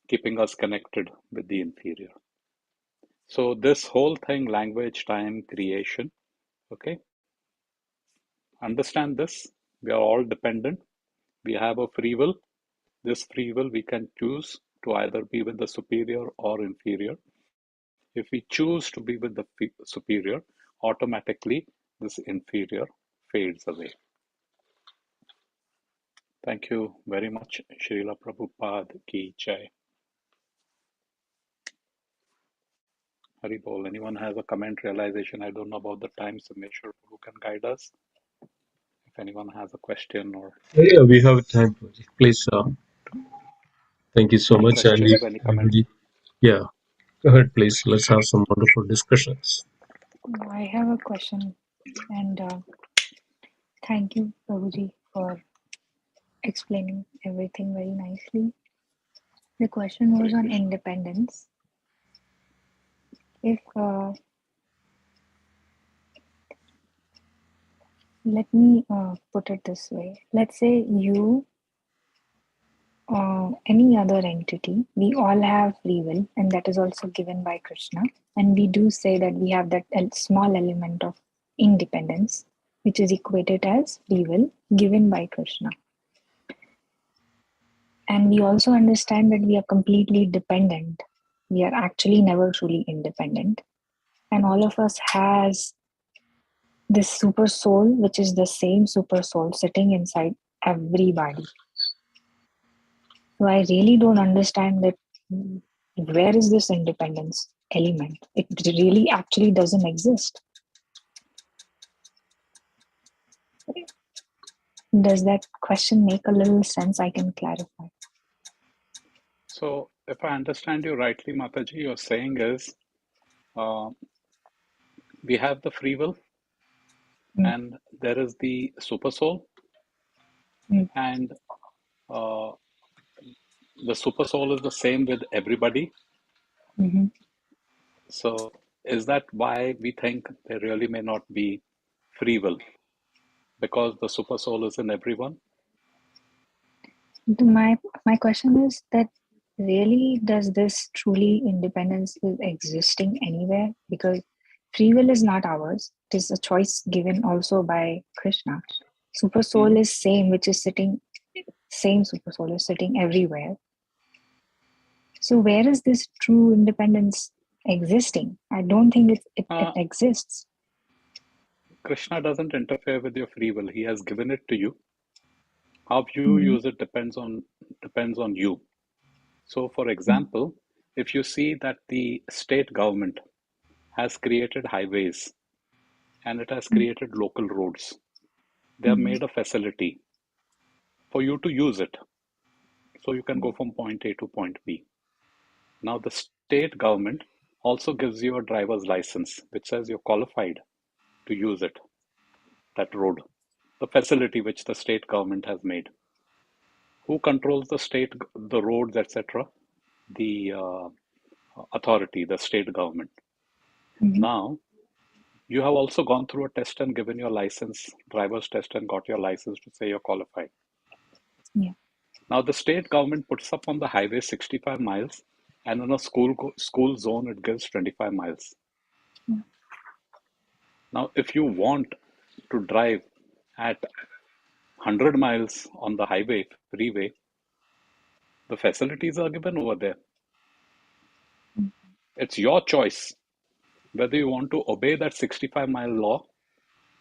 Speaker 1: keeping us connected with the inferior. So this whole thing, language, time, creation, okay? Understand this. We are all dependent. We have a free will. This free will we can choose to either be with the superior or inferior. If we choose to be with the superior, automatically this inferior fades away. Thank you very much, Srila Prabhupada Ki Jai. Hari Bol. Anyone has a comment, realization? I don't know about the time, so make sure who can guide us. If anyone has a question or
Speaker 6: Yeah, we have time. Please, thank you so much. And
Speaker 1: questions, any comment?
Speaker 6: yeah, go ahead, please. Let's have some wonderful discussions.
Speaker 2: I have a question, and thank you, Prabhuji, for explaining everything very nicely. The question was on independence. If let me put it this way. Let's say you any other entity, we all have free will, and that is also given by Krishna. And we do say that we have that small element of independence, which is equated as free will given by Krishna. And we also understand that we are completely dependent. We are actually never truly independent. And all of us has this super soul, which is the same super soul sitting inside everybody. So I really don't understand that where is this independence element? It really actually doesn't exist. Does that question make a little sense? I can clarify.
Speaker 1: So, if I understand you rightly, Mataji, you're saying is uh, we have the free will, and there is the super soul, and uh, the super soul is the same with everybody.
Speaker 2: Mm-hmm.
Speaker 1: So, is that why we think there really may not be free will? Because the super soul is in everyone?
Speaker 2: My question is that really does this truly independence is existing anywhere? Because free will is not ours. It is a choice given also by Krishna. Super soul
Speaker 1: Hmm?
Speaker 2: is same, which is sitting, same super soul is sitting everywhere. So where is this true independence existing? I don't think it exists.
Speaker 1: Krishna doesn't interfere with your free will. He has given it to you. How you
Speaker 2: Mm-hmm.
Speaker 1: use it depends on you. So, for example, if you see that the state government has created highways and it has created local roads, they have
Speaker 2: Mm-hmm.
Speaker 1: made a facility for you to use it. So you can go from point A to point B. Now, the state government also gives you a driver's license, which says you're qualified to use it, that road, the facility which the state government has made. Who controls the state, the roads, etc.? The authority, the state government.
Speaker 2: Mm-hmm.
Speaker 1: Now, you have also gone through a test and given your license, driver's test, and got your license to say you're qualified.
Speaker 2: Yeah.
Speaker 1: Now, the state government puts up on the highway 65 miles, and in a school zone, it gives 25 miles.
Speaker 2: Yeah.
Speaker 1: Now, if you want to drive at 100 miles on the highway, freeway, the facilities are given over there. It's your choice whether you want to obey that 65-mile law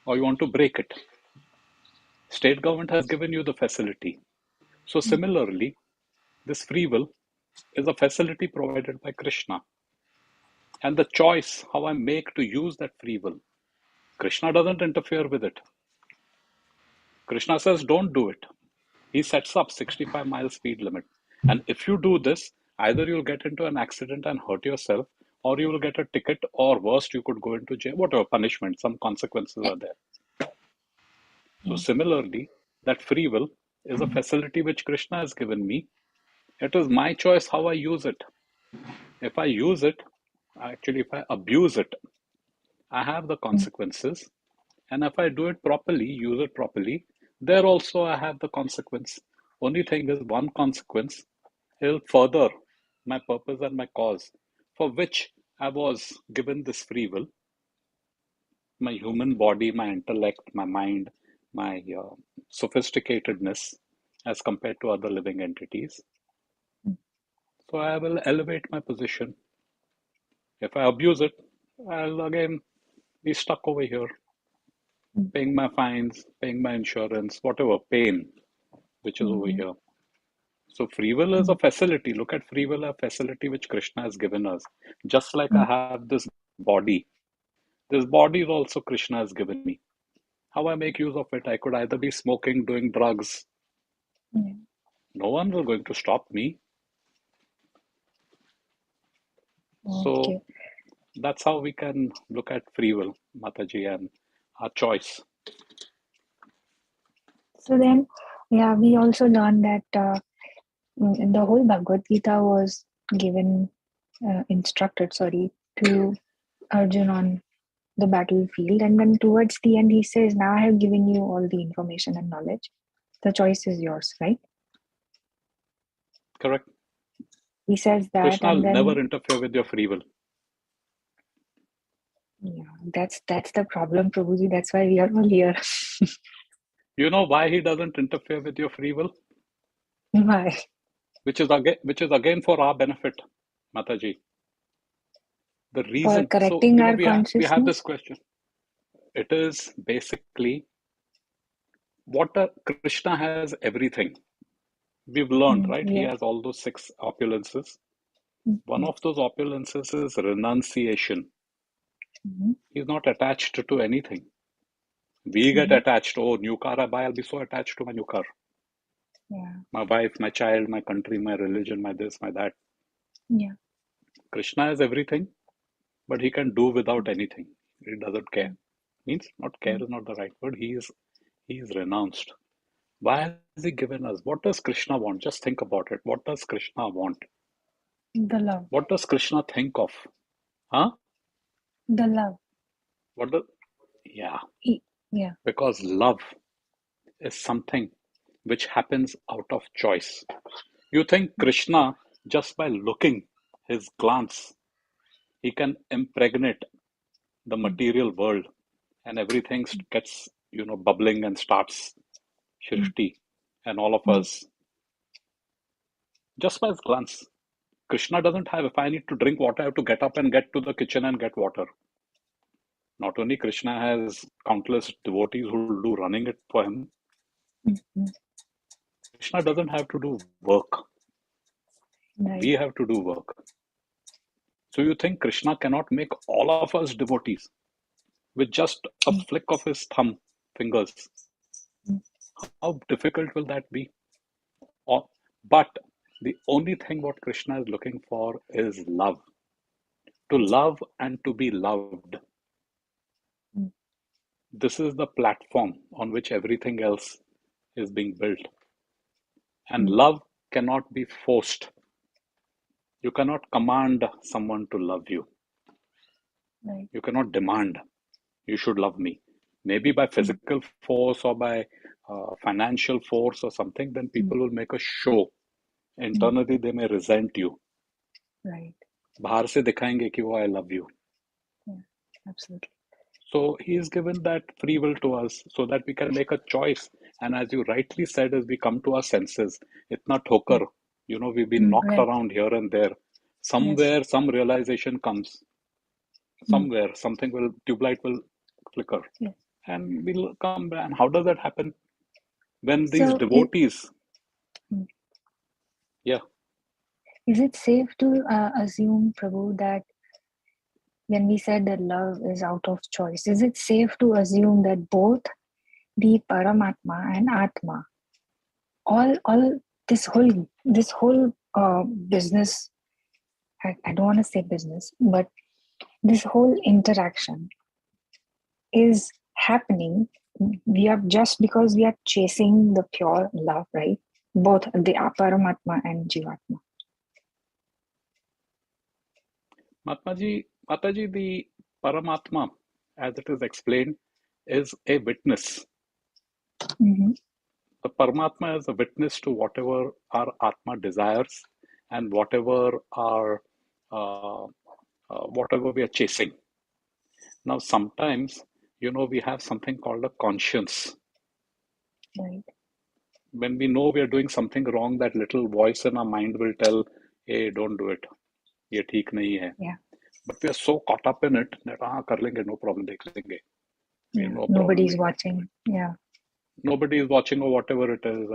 Speaker 1: or you want to break it. State government has given you the facility. So similarly, this free will is a facility provided by Krishna. And the choice how I make to use that free will, Krishna doesn't interfere with it. Krishna says, don't do it. He sets up 65 mile speed limit. And if you do this, either you'll get into an accident and hurt yourself, or you will get a ticket, or worst, you could go into jail, whatever punishment, some consequences are there. So similarly, that free will is a facility which Krishna has given me. It is my choice how I use it. If I use it, actually, if I abuse it, I have the consequences. And if I do it properly, use it properly, there also I have the consequence. Only thing is, one consequence will further my purpose and my cause for which I was given this free will, my human body, my intellect, my mind, my sophisticatedness as compared to other living entities. So I will elevate my position. If I abuse it, I'll again be stuck over here, paying my fines, paying my insurance, whatever, pain, which is over here. So free will is a facility. Look at free will, a facility which Krishna has given us. Just like I have this body is also Krishna has given me. How I make use of it, I could either be smoking, doing drugs.
Speaker 2: Yeah.
Speaker 1: No one is going to stop me. So
Speaker 2: Okay.
Speaker 1: that's how we can look at free will, Mataji, and our choice.
Speaker 2: So then, yeah, we also learned that the whole Bhagavad Gita was given, instructed, sorry, to Arjun on the battlefield. And then towards the end, he says, now I have given you all the information and knowledge. The choice is yours, right?
Speaker 1: Correct.
Speaker 2: He says that,
Speaker 1: Krishna
Speaker 2: and
Speaker 1: will never
Speaker 2: then,
Speaker 1: interfere with your free will.
Speaker 2: yeah, that's the problem, Prabhuji. That's why we are all here.
Speaker 1: You know why he doesn't interfere with your free will?
Speaker 2: Why?
Speaker 1: Which is again for our benefit, Mataji. The
Speaker 2: For
Speaker 1: reason, so
Speaker 2: correcting our
Speaker 1: we have this
Speaker 2: consciousness?
Speaker 1: question. It is basically Krishna has everything. We've learned, right? He
Speaker 2: Yeah.
Speaker 1: has all those six opulences. One of those opulences is renunciation.
Speaker 2: Mm-hmm.
Speaker 1: He's not attached to anything. We get attached. Oh, new car I buy, I'll be so attached to my new car.
Speaker 2: Yeah.
Speaker 1: My wife, my child, my country, my religion, my this, my that.
Speaker 2: Yeah.
Speaker 1: Krishna is everything, but he can do without anything. He doesn't care. Means not care is not the right word. He is renounced. Why has he given us? What does Krishna want? Just think about it. What does Krishna want?
Speaker 2: The love.
Speaker 1: What does Krishna think of? Huh?
Speaker 2: The love.
Speaker 1: What the? Yeah,
Speaker 2: Yeah.
Speaker 1: because love is something which happens out of choice. You think Krishna, just by looking, his glance, he can impregnate the material world and everything gets, bubbling and starts Shrishti and all of us just by his glance. Krishna doesn't have, if I need to drink water, I have to get up and get to the kitchen and get water. Not only Krishna has countless devotees who will do running it for him, Krishna doesn't have to do work.
Speaker 2: Right.
Speaker 1: We have to do work. So you think Krishna cannot make all of us devotees with just a flick of his fingers? How difficult will that be? But the only thing what Krishna is looking for is love. To love and to be loved. This is the platform on which everything else is being built. And love cannot be forced. You cannot command someone to love you.
Speaker 2: Right.
Speaker 1: You cannot demand, you should love me. Maybe by physical force or by financial force or something, then people will make a show. Internally, they may resent you.
Speaker 2: Right.
Speaker 1: बाहर से दिखाएंगे कि वो I love you.
Speaker 2: Yeah. Absolutely.
Speaker 1: So he has given that free will to us so that we can make a choice. And as you rightly said, as we come to our senses, itna thokar, we've been knocked
Speaker 2: Right.
Speaker 1: around here and there. Somewhere, some realization comes. Somewhere, tube light will flicker.
Speaker 2: Yes.
Speaker 1: And we'll come back. And how does that happen? When these
Speaker 2: So
Speaker 1: devotees,
Speaker 2: is it safe to assume, Prabhu, that when we said that love is out of choice, is it safe to assume that both the Paramatma and Atma, all this whole business, I don't want to say business, but this whole interaction is happening, we are just because we are chasing the pure love, right? Both the Paramatma and Jivatma.
Speaker 1: Mataji, the Paramatma, as it is explained, is a witness. The Paramatma is a witness to whatever our Atma desires and whatever whatever we are chasing. Now, sometimes, we have something called a conscience.
Speaker 2: Right.
Speaker 1: When we know we are doing something wrong, that little voice in our mind will tell, hey, don't do it. Ye theek nahi hai.
Speaker 2: Yeah.
Speaker 1: But we are so caught up in it that, kar lenge, no problem, dekh lenge.
Speaker 2: Yeah.
Speaker 1: No
Speaker 2: Nobody's
Speaker 1: problem.
Speaker 2: watching. Yeah.
Speaker 1: Nobody is watching or whatever it is.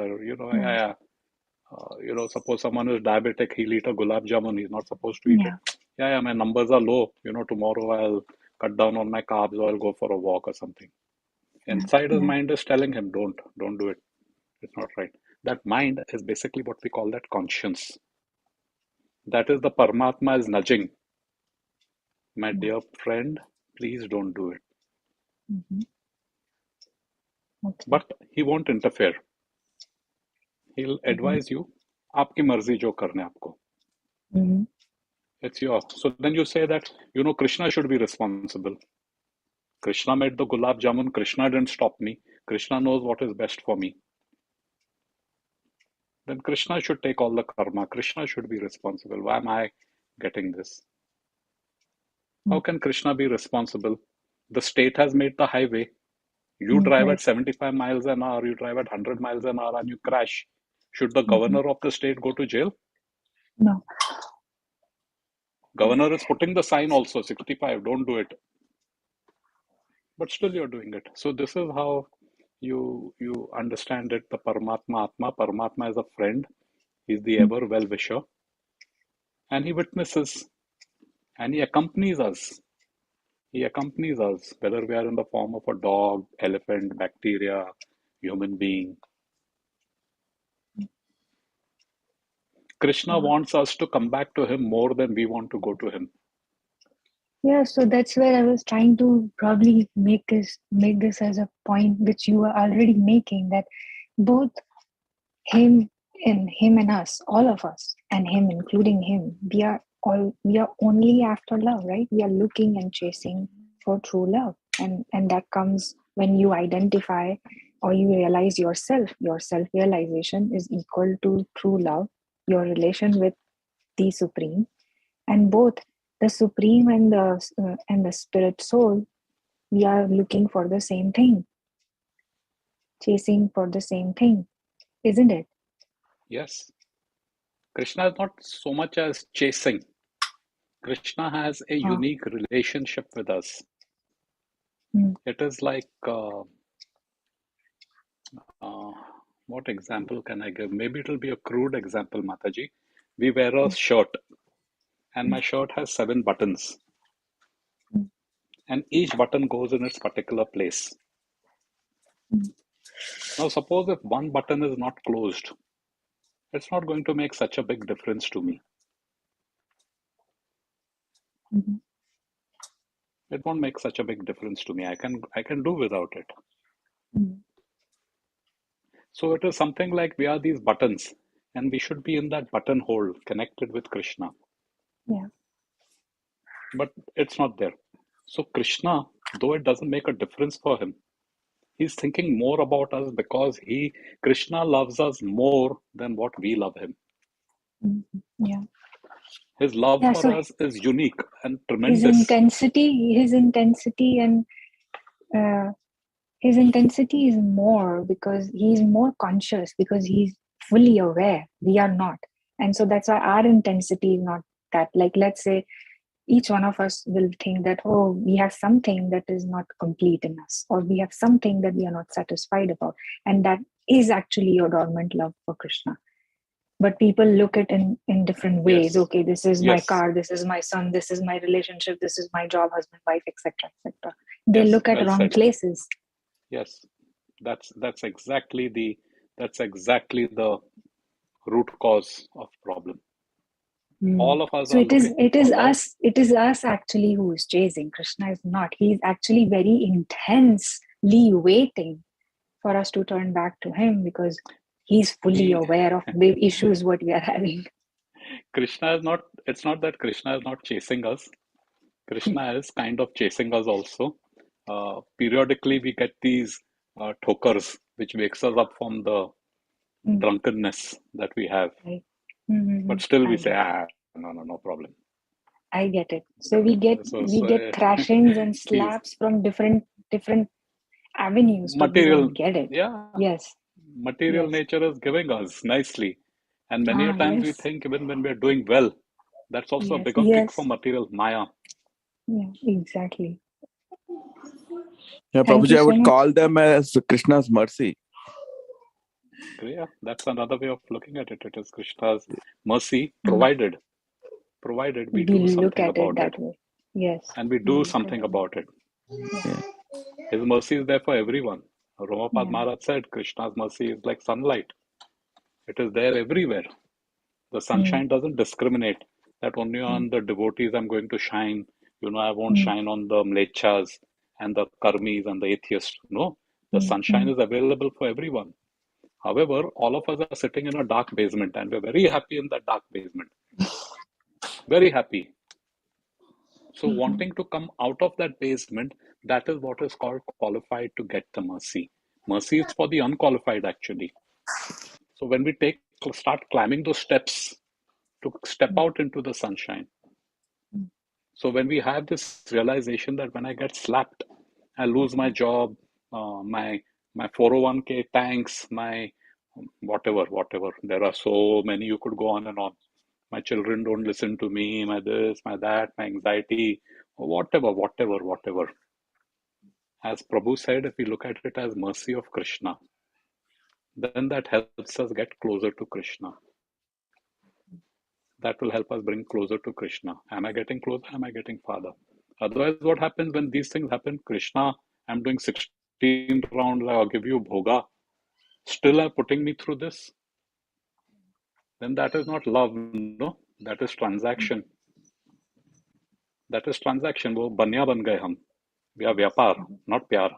Speaker 1: Or, suppose someone is diabetic, he'll eat a gulab jamun, he's not supposed to eat it. Yeah, my numbers are low. Tomorrow I'll cut down on my carbs or I'll go for a walk or something. Inside his mind is telling him, don't do it. It's not right. That mind is basically what we call that conscience. That is the Paramatma is nudging. My dear friend, please don't do it.
Speaker 2: Okay.
Speaker 1: But he won't interfere. He'll advise you, आपकी मर्जी जो करने आपको. It's yours. So then you say that, Krishna should be responsible. Krishna made the gulab jamun. Krishna didn't stop me. Krishna knows what is best for me. Then Krishna should take all the karma. Krishna should be responsible. Why am I getting this? How can Krishna be responsible? The state has made the highway. You drive at 75 miles an hour, you drive at 100 miles an hour and you crash. Should the governor of the state go to jail?
Speaker 2: No.
Speaker 1: Governor is putting the sign also, 65, don't do it. But still you're doing it. So this is how you understand it, the Paramatma Atma. Paramatma is a friend. He's the ever well-wisher. and he witnesses and he accompanies us. He accompanies us, whether we are in the form of a dog, elephant, bacteria, human being. Krishna wants us to come back to him more than we want to go to him.
Speaker 2: Yeah, so that's where I was trying to probably make this as a point which you are already making, that both him and us, all of us, and him, including him, we are only after love, right? We are looking and chasing for true love. And that comes when you identify or you realize yourself. Your self-realization is equal to true love, your relation with the Supreme. And both the Supreme and the Spirit Soul, we are looking for the same thing, chasing for the same thing, isn't it?
Speaker 1: Yes. Krishna is not so much as chasing. Krishna has a
Speaker 2: Ah.
Speaker 1: unique relationship with us. It is like, what example can I give? Maybe it'll be a crude example, Mataji. We wear a shirt, and my shirt has 7 buttons, and each button goes in its particular place. Now, suppose if one button is not closed, it's not going to make such a big difference to me. It won't make such a big difference to me. I can do without it. So it is something like we are these buttons, and we should be in that buttonhole connected with Krishna.
Speaker 2: Yeah.
Speaker 1: But it's not there. So Krishna, though it doesn't make a difference for him, he's thinking more about us because Krishna loves us more than what we love him.
Speaker 2: Yeah.
Speaker 1: His love
Speaker 2: Yeah.
Speaker 1: for
Speaker 2: So
Speaker 1: us is unique and
Speaker 2: his
Speaker 1: tremendous.
Speaker 2: intensity is more because he's more conscious, because he's fully aware. We are not. And so that's why our intensity is not that. Like, let's say each one of us will think that, oh, we have something that is not complete in us, or we have something that we are not satisfied about. And that is actually your dormant love for Krishna. But people look at it in different ways.
Speaker 1: Yes.
Speaker 2: Okay, this is my
Speaker 1: Yes.
Speaker 2: car, this is my son, this is my relationship, this is my job, husband, wife, etc., etc. They
Speaker 1: Yes.
Speaker 2: look at
Speaker 1: Well
Speaker 2: wrong
Speaker 1: said.
Speaker 2: places.
Speaker 1: Yes. That's exactly the root cause of problem. All of us
Speaker 2: So
Speaker 1: are
Speaker 2: it
Speaker 1: looking for love.
Speaker 2: it is us actually who is chasing. Krishna is not. He's actually very intensely waiting for us to turn back to him, because he's fully aware of the issues what we are having.
Speaker 1: Krishna is not, it's not that Krishna is not chasing us. Krishna is kind of chasing us also. Periodically, we get these tokers, which wakes us up from the drunkenness that we have.
Speaker 2: Right.
Speaker 1: But still we say, no problem.
Speaker 2: I get it. So we get thrashings and slaps from different avenues. People
Speaker 1: material,
Speaker 2: don't get it.
Speaker 1: yeah,
Speaker 2: Yes.
Speaker 1: material
Speaker 2: Yes.
Speaker 1: nature is giving us nicely. And many a times we
Speaker 2: Yes.
Speaker 1: think even when we're doing well, that's also a
Speaker 2: Yes.
Speaker 1: bigger kick for
Speaker 2: Yes.
Speaker 1: material, Maya.
Speaker 2: Yeah, exactly.
Speaker 7: Yeah,
Speaker 2: Thank
Speaker 7: Prabhuji,
Speaker 2: you
Speaker 7: I
Speaker 2: so
Speaker 7: would
Speaker 2: much.
Speaker 7: call them as Krishna's mercy.
Speaker 1: Yeah, that's another way of looking at it. It is Krishna's mercy, provided we
Speaker 2: We
Speaker 1: do
Speaker 2: look
Speaker 1: something
Speaker 2: at it
Speaker 1: about it.
Speaker 2: that way. Yes.
Speaker 1: And we
Speaker 2: We
Speaker 1: do
Speaker 2: look at
Speaker 1: something
Speaker 2: it.
Speaker 1: about it.
Speaker 7: Yeah.
Speaker 1: His mercy is there for everyone. Ramapad
Speaker 2: Yeah.
Speaker 1: Maharaj said Krishna's mercy is like sunlight. It is there everywhere. The sunshine doesn't discriminate that only on the devotees I'm going to shine. I won't shine on the mlechas and the karmis and the atheists. No, the sunshine is available for everyone. However, all of us are sitting in a dark basement and we're very happy in that dark basement. Very happy. So wanting to come out of that basement, that is what is called qualified to get the mercy. Mercy is for the unqualified actually. So when we start climbing those steps to step out into the sunshine. So when we have this realization that when I get slapped, I lose my job, my 401k tanks, my whatever. There are so many, you could go on and on. My children don't listen to me, my this, my that, my anxiety, whatever. As Prabhu said, if we look at it as mercy of Krishna, then that helps us get closer to Krishna. That will help us bring closer to Krishna. Am I getting closer? Am I getting farther? Otherwise, what happens when these things happen? Krishna, I'm doing 16 rounds, I'll give you bhoga. Still are putting me through this. Then that is not love, no. That is transaction. That is transaction. वो बनिया बन गए हम. We are vyapar, not pyar.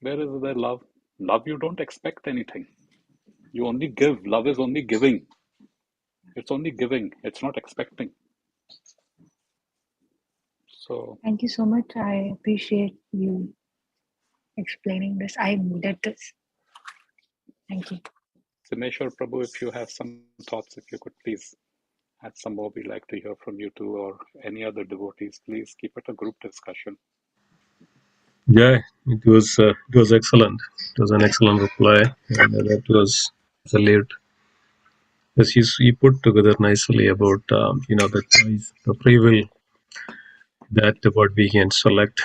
Speaker 1: Where is there love? Love, you don't expect anything. You only give. Love is only giving. It's only giving. It's not expecting. So,
Speaker 2: Thank you so much. I appreciate you explaining this. I needed this. Thank you.
Speaker 1: Simeshwar Prabhu, if you have some thoughts, if you could please add some more, we'd like to hear from you too, or any other devotees. Please keep it a group discussion.
Speaker 6: Yeah, it was excellent. It was an excellent reply, and that was absolute. As he put together nicely about the choice, the free will that what we can select.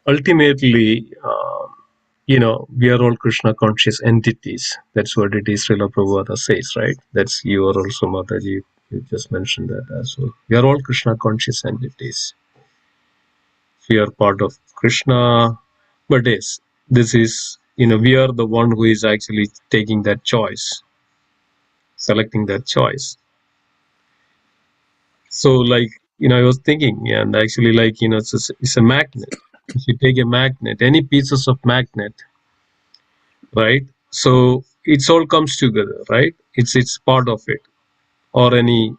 Speaker 6: Ultimately, we are all Krishna conscious entities. That's what it is. Srila Prabhupada says, right? That's you are also Mataji. You just mentioned that as well. We are all Krishna conscious entities. We are part of Krishna, but yes, this is we are the one who is actually taking that choice, selecting that choice. So, like I was thinking, and actually, like it's a magnet. If you take a magnet, any pieces of magnet, right? So it's all comes together, right? It's part of it, or any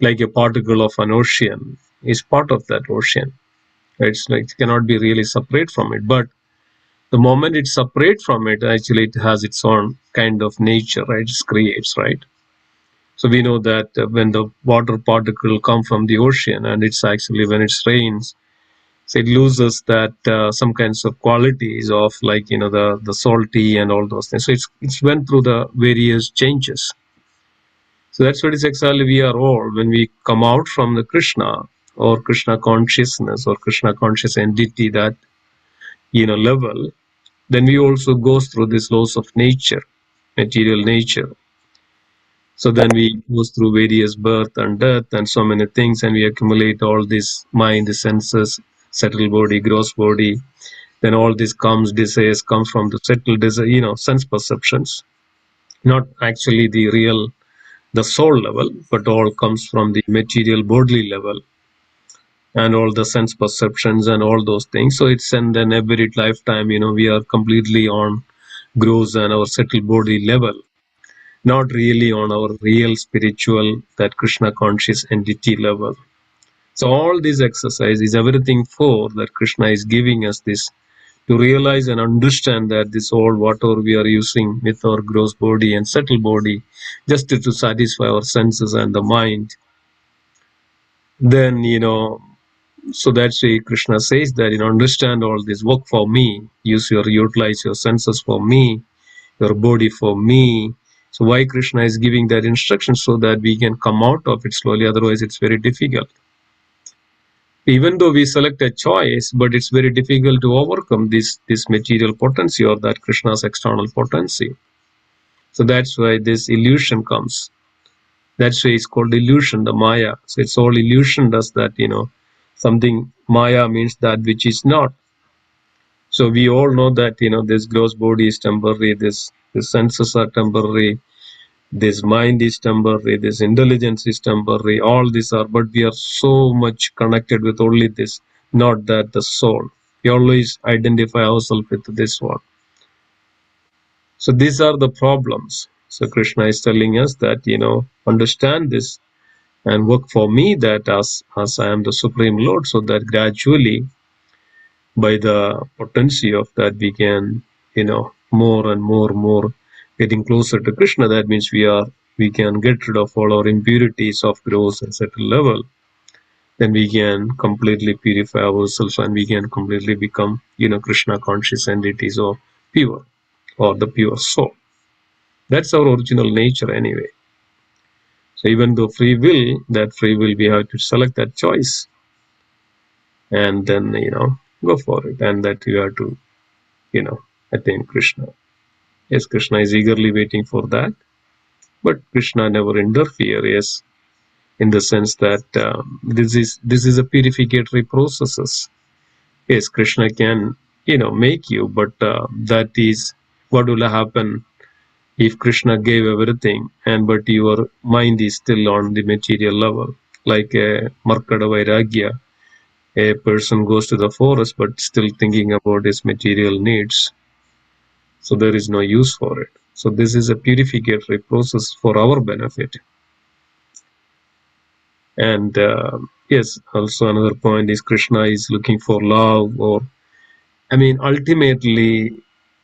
Speaker 6: like a particle of an ocean is part of that ocean. Right? It's like it cannot be really separate from it, but the moment it's separate from it, actually it has its own kind of nature, right? It creates, right? So we know that when the water particle come from the ocean, and it's actually when it rains, so it loses that some kinds of qualities of like the salty and all those things. So it's went through the various changes. So that's what is exactly we are all when we come out from the Krishna or Krishna consciousness or Krishna conscious entity, that level. Then we also goes through these laws of nature, material nature. So then we goes through various birth and death and so many things, and we accumulate all this mind, the senses, subtle body, gross body. Then all this comes, desires come from the subtle desire, sense perceptions, not actually the real, the soul level, but all comes from the material bodily level and all the sense perceptions and all those things. So it's, and then every lifetime, we are completely on grows and our subtle body level, not really on our real spiritual, that Krishna conscious entity level. So all this exercise is everything for that Krishna is giving us this to realize and understand that this all whatever we are using with our gross body and subtle body just to satisfy our senses and the mind, then so that's why Krishna says that understand all this, work for me, utilize your senses for me, your body for me. So why Krishna is giving that instruction? So that we can come out of it slowly, otherwise it's very difficult. Even though we select a choice, but it's very difficult to overcome this material potency or that Krishna's external potency. So that's why this illusion comes. That's why it's called illusion, the Maya. So it's all illusion does that, something Maya means that which is not. So we all know that, this gross body is temporary, this senses are temporary, this mind is temporary, this intelligence is temporary, all these are, but we are so much connected with only this, not that the soul. We always identify ourselves with this one. So these are the problems. So Krishna is telling us that, understand this and work for me, that as I am the Supreme Lord, so that gradually by the potency of that we can, more and more getting closer to Krishna. That means we can get rid of all our impurities of gross and subtle level. Then we can completely purify ourselves and we can completely become, Krishna conscious entities or pure, or the pure soul. That's our original nature anyway. So even though free will, that free will, we have to select that choice and then, go for it. And that you have to, attain Krishna. Yes, Krishna is eagerly waiting for that. But Krishna never interfere, yes, in the sense that this is a purificatory processes. Yes, Krishna can, make you, but that is what will happen if Krishna gave everything, but your mind is still on the material level, like a Markada Vairagya. A person goes to the forest but still thinking about his material needs, so there is no use for it. So this is a purificatory process for our benefit. And yes, also another point is Krishna is looking for love, or ultimately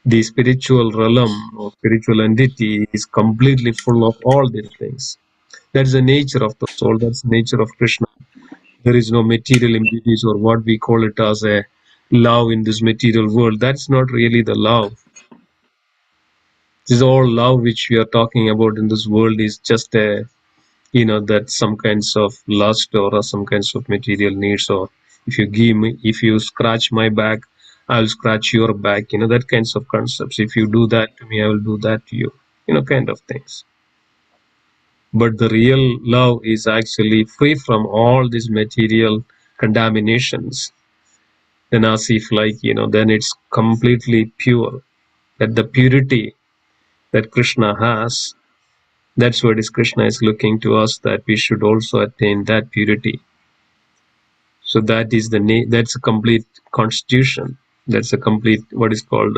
Speaker 6: the spiritual realm or spiritual entity is completely full of all these things. That's the nature of the soul. That's the nature of Krishna. There is no material entities, or what we call it as a love in this material world. That's not really the love. This is all love which we are talking about in this world is just a, that some kinds of lust or some kinds of material needs, or if you scratch my back, I'll scratch your back, that kinds of concepts. If you do that to me, I will do that to you, kind of things. But the real love is actually free from all these material contaminations. Then as if then it's completely pure. That the purity that Krishna has, that's what is Krishna is looking to us, that we should also attain that purity. So that is that's a complete constitution. That's a complete, what is called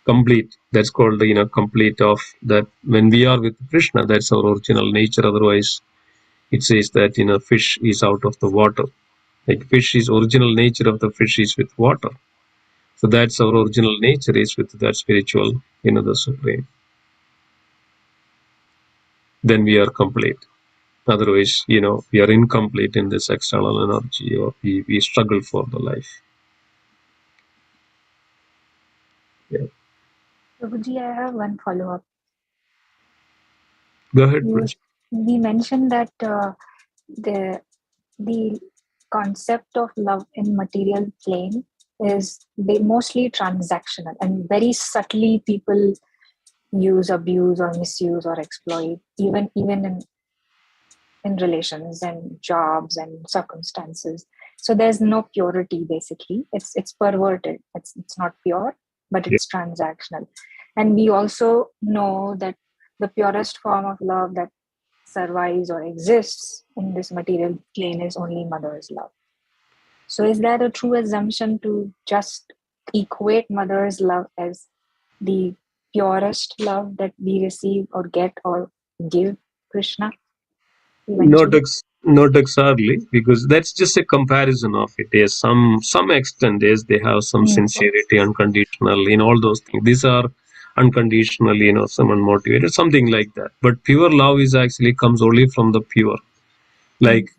Speaker 6: complete. That's called complete of that. When we are with Krishna, that's our original nature. Otherwise, it says that fish is out of the water. Like fish is original nature of the fish is with water. So that's our original nature is with that spiritual, the supreme. Then we are complete. Otherwise, we are incomplete in this external energy, or we struggle for the life. Yeah.
Speaker 2: Prabhuji, I have one follow-up.
Speaker 6: Go ahead.
Speaker 2: We mentioned that the concept of love in material plane is mostly transactional, and very subtly people use, abuse, or misuse, or exploit, even in relations and jobs and circumstances. So there's no purity. Basically, it's perverted. It's not pure, but it's transactional. And we also know that the purest form of love that survives or exists in this material plane is only mother's love. So is that a true assumption to just equate mother's love as the purest love that we receive or get or give Krishna eventually?
Speaker 6: Not exactly, because that's just a comparison of it. Yes, some extent is they have some sincerity, unconditional, all those things. These are unconditional, some unmotivated, something like that. But pure love is actually comes only from the pure, like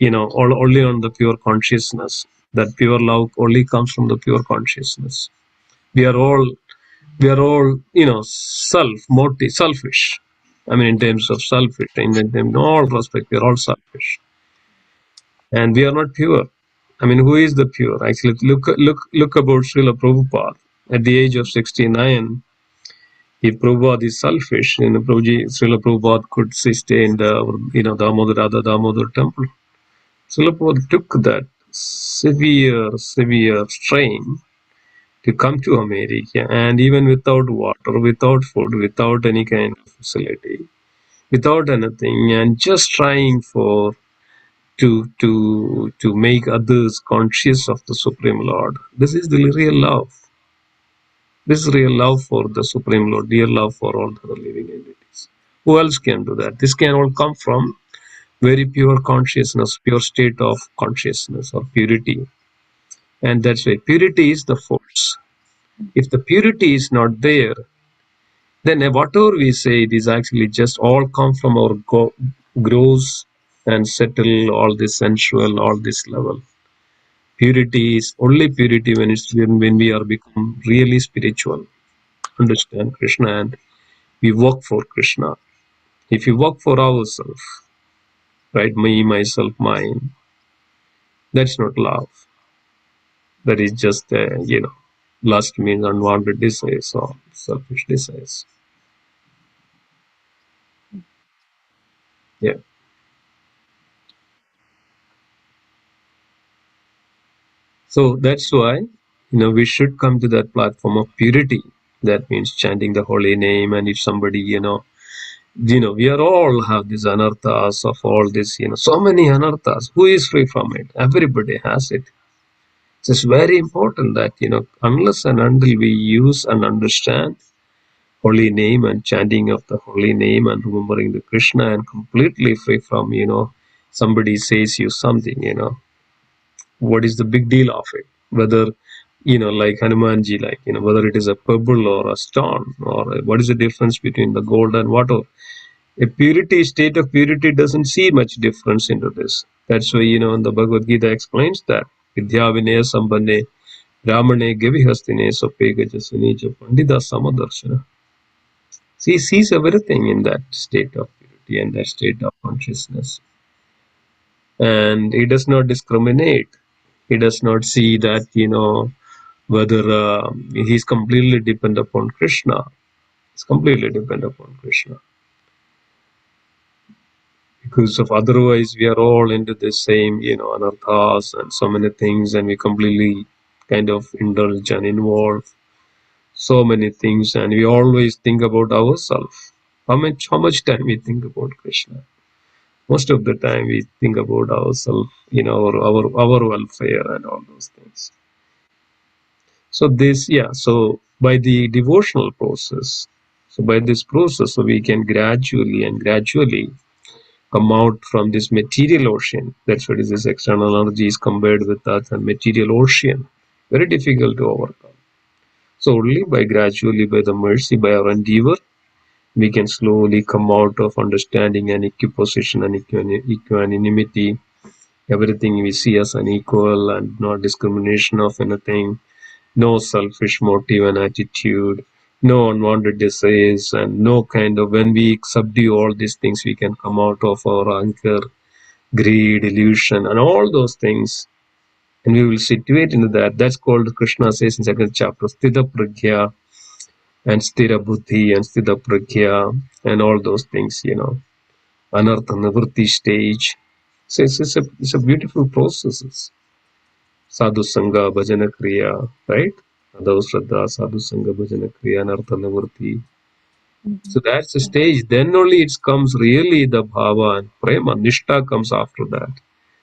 Speaker 6: only on the pure consciousness. That pure love only comes from the pure consciousness. We are all selfish. In terms of selfish, in all respect, we are all selfish, and we are not pure. Who is the pure? Actually, look about Srila Prabhupada. At the age of 69, if Prabhupada is selfish, Srila Prabhupada could stay in the Damodar temple. Srila Prabhupada took that severe strain to come to America, and even without water, without food, without any kind of facility, without anything, and just trying to make others conscious of the Supreme Lord. This is the real love. This is real love for the Supreme Lord, real love for all the living entities. Who else can do that? This can all come from very pure consciousness, pure state of consciousness or purity. And that's why purity is the force. If the purity is not there, then whatever we say, it is actually just all come from our gross and settle, all this sensual, all this level. Purity is only purity when we are become really spiritual, understand Krishna, and we work for Krishna. If you work for ourselves, right, me, myself, mine, that's not love. That is just lust means unwanted desires or selfish desires. Yeah. So that's why, we should come to that platform of purity. That means chanting the holy name. And if somebody, we are all have these anarthas of all this, so many anarthas. Who is free from it? Everybody has it. So it's very important that, unless and until we use and understand holy name and chanting of the holy name and remembering the Krishna and completely free from, somebody says you something, what is the big deal of it? Whether, like Hanumanji, like, whether it is a pebble or a stone, or what is the difference between the gold and water? A state of purity doesn't see much difference into this. That's why, in the Bhagavad Gita explains that Vidya Vinaya Sambhane Ramane Gavihastine Sopegajasuni Pandita Samadarshana. He sees everything in that state of purity and that state of consciousness. And he does not discriminate. He does not see that, whether he's completely dependent upon Krishna. He's completely dependent upon Krishna. Because of otherwise we are all into the same, anarthas and so many things, and we completely kind of indulge and involve so many things, and we always think about ourselves. How much time we think about Krishna? Most of the time we think about ourselves, our welfare and all those things. So so by the devotional process, so by this process, so we can gradually come out from this material ocean. That's what is this external energy is compared with that and material ocean. Very difficult to overcome. So only by gradually, by the mercy, by our endeavor, we can slowly come out of understanding and equiposition and equanimity. Everything we see as an equal and not discrimination of anything. No selfish motive and attitude, no unwanted desires, and no kind of, when we subdue all these things, we can come out of our anger, greed, illusion, and all those things. And we will situate into that. That's called, Krishna says in second chapter, Sthita Pragya and Sthira Buddhi and Sthita Pragya and all those things, Anartha Nivritti stage. So it's a beautiful process. Sadhu Sangha, Bhajana Kriya, right? Adhav Shraddha, Sadhu Sangha, Bhajana Kriya, Anartha Nivritti.
Speaker 2: Mm-hmm.
Speaker 6: So that's the stage. Then only it comes really the bhava and prema. Nishta comes after that.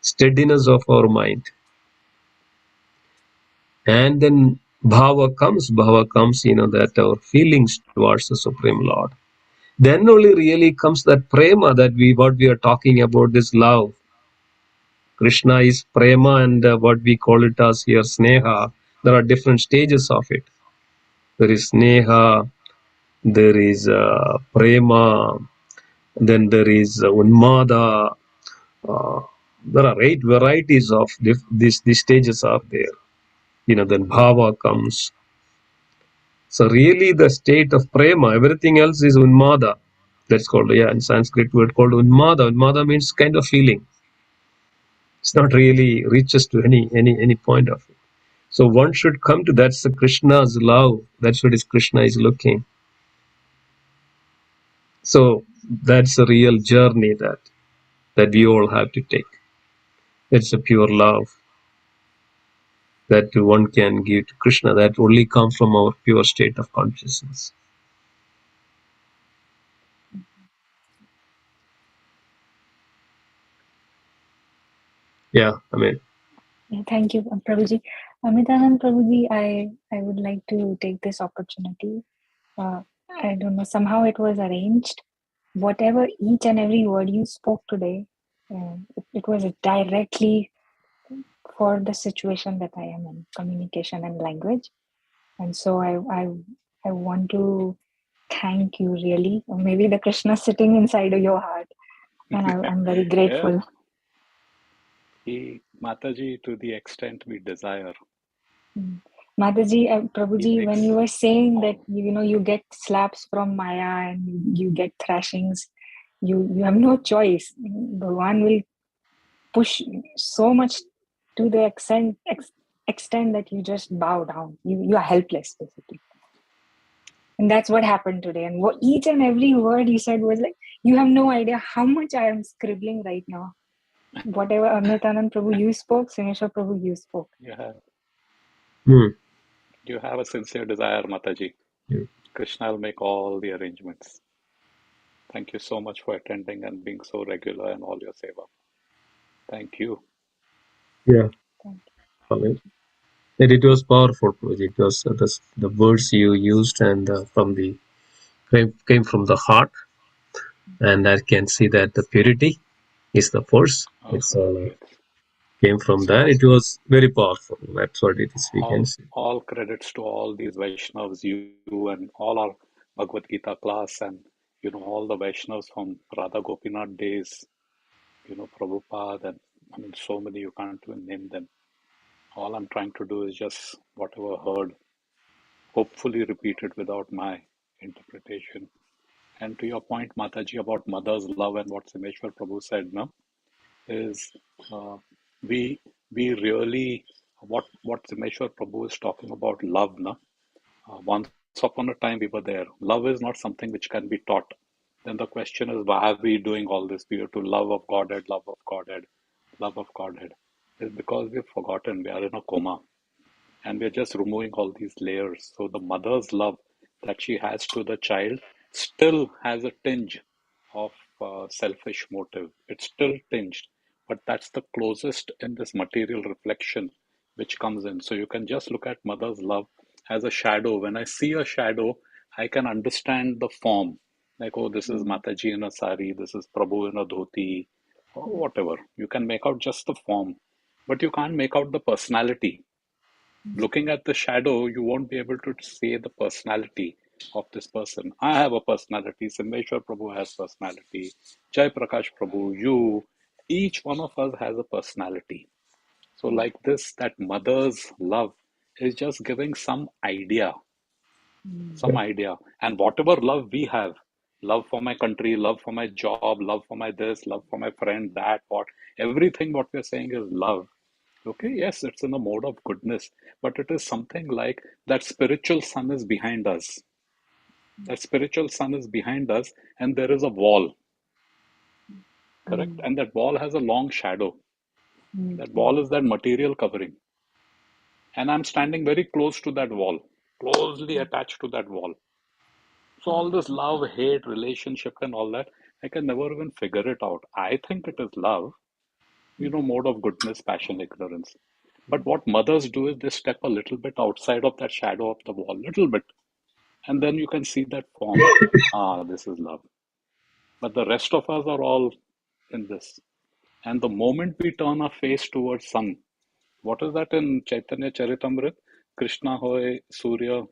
Speaker 6: Steadiness of our mind. And then bhava comes, that our feelings towards the Supreme Lord. Then only really comes that prema, what we are talking about, this love. Krishna is prema, and what we call it as here sneha. There are different stages of it. There is sneha, there is prema, then there is unmada. Uh, there are 8 varieties of these stages are there. Then bhava comes. So really the state of prema, everything else is unmada. That's called, in Sanskrit word called unmada. Unmada means kind of feeling. It's not really reaches to any point of it. So one should come to, that's the Krishna's love. That's what is Krishna is looking. So that's a real journey that we all have to take. It's a pure love that one can give to Krishna, that only comes from our pure state of consciousness. Yeah, I mean.
Speaker 2: Yeah, thank you, Prabhuji. Amritanand Prabhuji, I would like to take this opportunity. I don't know, somehow it was arranged. Whatever each and every word you spoke today, it was directly for the situation that I am in, communication and language. And so I want to thank you really. Or maybe the Krishna sitting inside of your heart. And I'm very grateful.
Speaker 1: Mataji, to the extent we desire.
Speaker 2: Mataji, Prabhuji, when you were saying that, you get slaps from Maya and you get thrashings, you have no choice. Bhagavan will push so much to the extent that you just bow down. You are helpless, basically. And that's what happened today. And each and every word you said was like, you have no idea how much I am scribbling right now. Whatever Amritanand Prabhu you spoke, Simeshwar Prabhu you spoke.
Speaker 1: You have a sincere desire, Mataji. Krishna will make all the arrangements. Thank you so much for attending and being so regular in all your seva. Thank you.
Speaker 6: Yeah.
Speaker 2: Thank
Speaker 6: And it was powerful. It was the words you used and came from the heart, and I can see that the purity is the force.
Speaker 1: Oh,
Speaker 6: It's
Speaker 1: good.
Speaker 6: came from
Speaker 1: So
Speaker 6: there. It was very powerful. That's what it is. We can see.
Speaker 1: all credits to all these Vaishnavas, you and all our Bhagavad Gita class, and all the Vaishnavas from Radha Gopinath days, Prabhupada, and I mean so many you can't even name them. All I'm trying to do is just whatever heard, hopefully repeated without my interpretation. And to your point, Mataji, about mother's love and what Simeshwar Prabhu said, no, is we really what Simeshwar Prabhu is talking about love, no. Once upon a time we were there. Love is not something which can be taught. Then the question is, why are we doing all this? We have to love of Godhead, love of Godhead, love of Godhead. It's because we've forgotten. We are in a coma. And we're just removing all these layers. So the mother's love that she has to the child still has a tinge of selfish motive. It's still tinged, but that's the closest in this material reflection which comes in. So you can just look at mother's love as a shadow. When I see a shadow, I can understand the form. Like, oh, this is Mataji in a sari, this is Prabhu in a dhoti, or whatever. You can make out just the form, but you can't make out the personality. Looking at the shadow, you won't be able to say the personality of this person. I have a personality. Simeshwar Prabhu has personality. Jai Prakash Prabhu, you, each one of us has a personality. So, like this, that mother's love is just giving some idea, And whatever love we have, love for my country, love for my job, love for my this, love for my friend, that, everything what we're saying is love. Okay, yes, it's in a mode of goodness, but it is something like that spiritual sun is behind us. That spiritual sun is behind us, and there is a wall, correct? And that wall has a long shadow. That wall is that material covering. And I'm standing very close to that wall, closely attached to that wall. So all this love, hate, relationship, and all that, I can never even figure it out. I think it is love, mode of goodness, passion, ignorance. But what mothers do is they step a little bit outside of that shadow of the wall, little bit, and then you can see that form. Ah, this is love. But the rest of us are all in this. And the moment we turn our face towards sun, what is that in Chaitanya Charitamrit? Krishna hoy, Surya,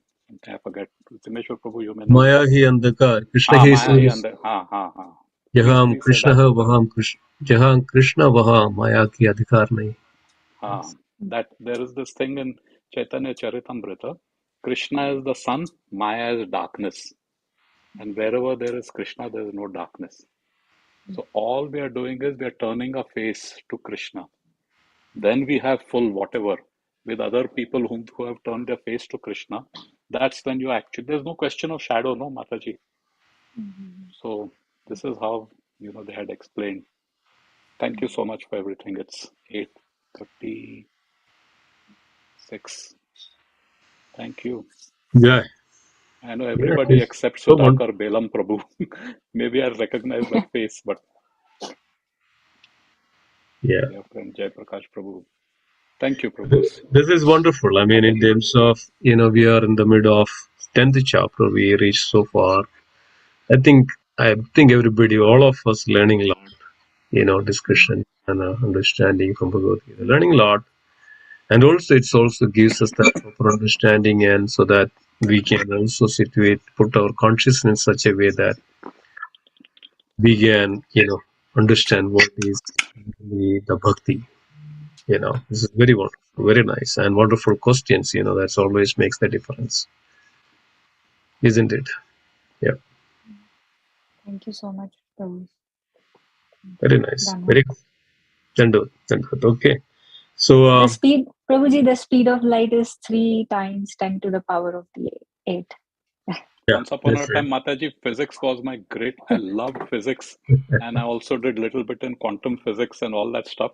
Speaker 1: I forget. Simeshwar Prabhu, you may know.
Speaker 6: Maya hi andhakar, Krishna
Speaker 1: Ah,
Speaker 6: hi
Speaker 1: Maya hi
Speaker 6: surya.
Speaker 1: andhar. Ha.
Speaker 6: Jaham
Speaker 1: Please say
Speaker 6: Krishna
Speaker 1: that.
Speaker 6: hai, waham Krishna. Jahan Krishna waha Maya ki adhikar nahi.
Speaker 1: That there is this thing in Chaitanya Charitamrita. Krishna is the sun, Maya is darkness. And wherever there is Krishna, there is no darkness. So all we are doing is we are turning our face to Krishna. Then we have full whatever with other people who have turned their face to Krishna. That's when you actually, there's no question of shadow, no, Mataji. So this is how, they had explained. Thank you so much for everything. It's 8:36. Thank you.
Speaker 6: Yeah.
Speaker 1: I know everybody except
Speaker 6: So one.
Speaker 1: Sudhakar Belam Prabhu. Maybe I recognize that face, but
Speaker 6: Yeah.
Speaker 1: dear friend Jai Prakash Prabhu. Thank you, Prabhus.
Speaker 6: This is wonderful. I mean, in terms of, we are in the middle of 10th chapter. We reached so far. I think everybody, all of us learning a lot, discussion and understanding from Bhagavad Gita, learning a lot. And also, it also gives us that proper understanding, and so that we can also put our consciousness in such a way that we can, understand what is the bhakti. This is very wonderful, very nice, and wonderful questions. That's always makes the difference, isn't it? Yeah,
Speaker 2: Thank you so much, Prabhu.
Speaker 6: very nice,
Speaker 2: Dana.
Speaker 6: very good. Dandavat. Okay, so
Speaker 2: The speed, Prabhuji, the speed of light is 3 times 10 to the power of the 8.
Speaker 6: Yeah,
Speaker 1: Once upon a
Speaker 6: that's right.
Speaker 1: time, Mataji, physics was my great. I loved physics, and I also did little bit in quantum physics and all that stuff.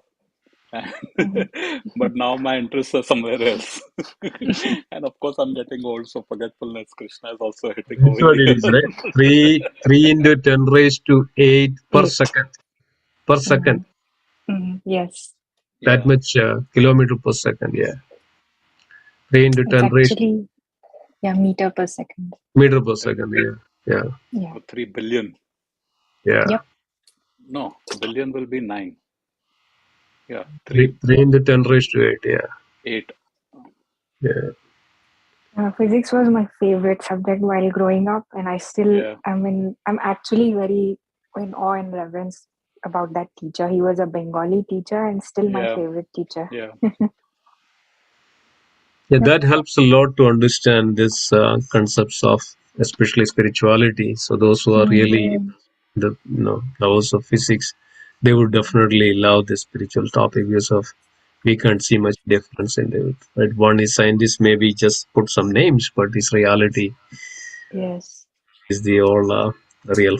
Speaker 2: Mhm.
Speaker 1: But now my interests are somewhere else. And of course, I'm getting old, so forgetfulness, Krishna is also hitting
Speaker 6: That's
Speaker 1: over
Speaker 6: what it
Speaker 1: here.
Speaker 6: is, right? 3 into 10 raised to 8 per
Speaker 2: 8.
Speaker 6: second. Per second.
Speaker 2: Yes.
Speaker 6: That
Speaker 1: Yeah,
Speaker 6: much kilometer per second. Yeah. 3 into
Speaker 2: It's
Speaker 6: 10 raised to
Speaker 2: actually, yeah, meter per second.
Speaker 6: meter per second. Yeah. Yeah.
Speaker 2: Yeah.
Speaker 1: 3 billion.
Speaker 6: Yeah.
Speaker 2: Yep.
Speaker 1: No, billion will be 9. Yeah, 3,
Speaker 6: 3 into 10 raised to 8. Yeah.
Speaker 1: 8.
Speaker 6: Yeah.
Speaker 2: Physics was my favorite subject while growing up, and
Speaker 1: Yeah,
Speaker 2: I'm actually very in awe and reverence about that teacher. He was a Bengali teacher and still my
Speaker 1: yeah,
Speaker 2: favorite teacher.
Speaker 1: yeah,
Speaker 6: Yeah,
Speaker 2: Yep.
Speaker 6: that helps a lot to understand this concepts of especially spirituality. So those who are really
Speaker 2: Mm,
Speaker 6: the lovers of physics, they would definitely love this spiritual topic because of we can't see much difference in it. Right? One is scientists maybe just put some names, but this reality
Speaker 1: yeah.
Speaker 2: yes.
Speaker 6: is the real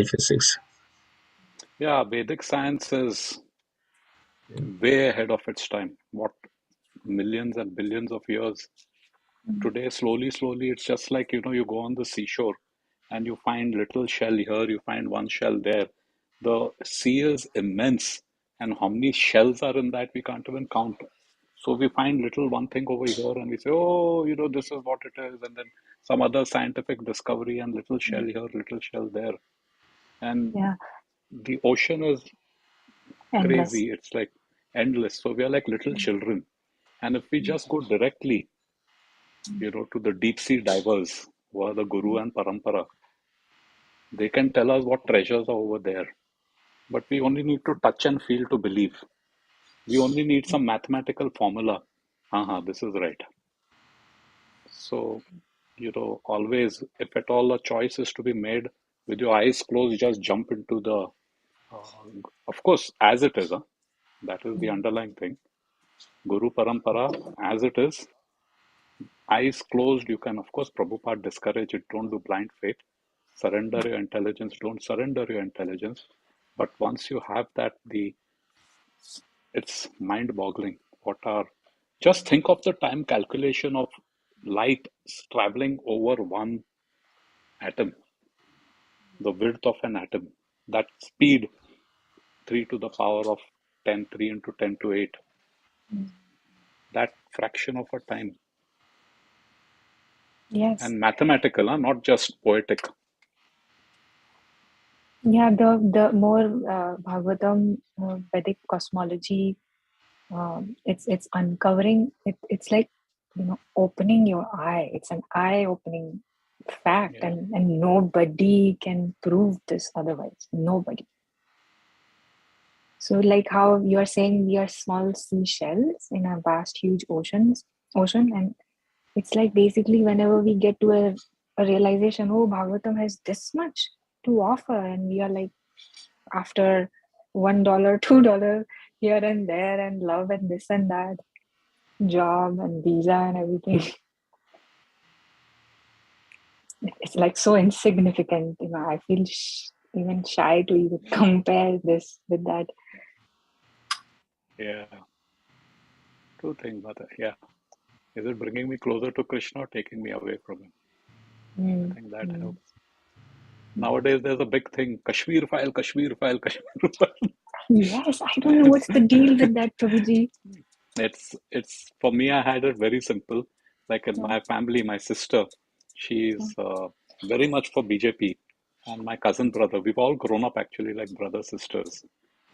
Speaker 6: physics.
Speaker 1: Yeah, Vedic science is way ahead of its time. What, millions and billions of years. Today, slowly, it's just like, you go on the seashore and you find little shell here, you find one shell there. The sea is immense, and how many shells are in that we can't even count. So we find little one thing over here and we say, oh, this is what it is. And then some other scientific discovery and little shell here, little shell there. And
Speaker 2: Yeah.
Speaker 1: the ocean is
Speaker 2: Endless.
Speaker 1: crazy. It's like endless. So we are like little children. And if we just go directly, to the deep sea divers who are the Guru and Parampara, they can tell us what treasures are over there. But we only need to touch and feel to believe. We only need some mathematical formula. This is right. So, always, if at all a choice is to be made, with your eyes closed, just jump into the, of course, as it is. That is the underlying thing. Guru Parampara, as it is, eyes closed, you can, of course, Prabhupada discourage it. Don't do blind faith. Surrender your intelligence. Don't surrender your intelligence. But once you have that, it's mind-boggling. Just think of the time calculation of light traveling over one atom, the width of an atom. That speed, 3 to the power of 10, 3 into 10 to 8. That fraction of a time.
Speaker 2: Yes.
Speaker 1: And mathematical, not just poetic.
Speaker 2: Yeah, the more Bhagavatam, Vedic cosmology, it's uncovering it's like opening your eye. It's an eye-opening fact,
Speaker 1: Yeah,
Speaker 2: and nobody can prove this otherwise. Nobody. So like how you are saying we are small seashells in a vast, huge ocean, and it's like basically whenever we get to a realization, oh, Bhagavatam has this much to offer, and we are like after $1, $2 here and there, and love and this and that, job and visa and everything. It's like so insignificant. I feel even shy to even compare this with that.
Speaker 1: yeah. Two things, but yeah. Is it bringing me closer to Krishna or taking me away from him? I
Speaker 2: Mm,
Speaker 1: think that
Speaker 2: mm.
Speaker 1: helps. Nowadays, there's a big thing, Kashmir file, Kashmir file, Kashmir file.
Speaker 2: Yes, I don't know what's the deal with that, Prabhuji.
Speaker 1: It's for me, I had it very simple. Like in
Speaker 2: Yeah,
Speaker 1: my family, my sister,
Speaker 2: yeah,
Speaker 1: she's very much for BJP, and my cousin brother, we've all grown up actually like brother sisters.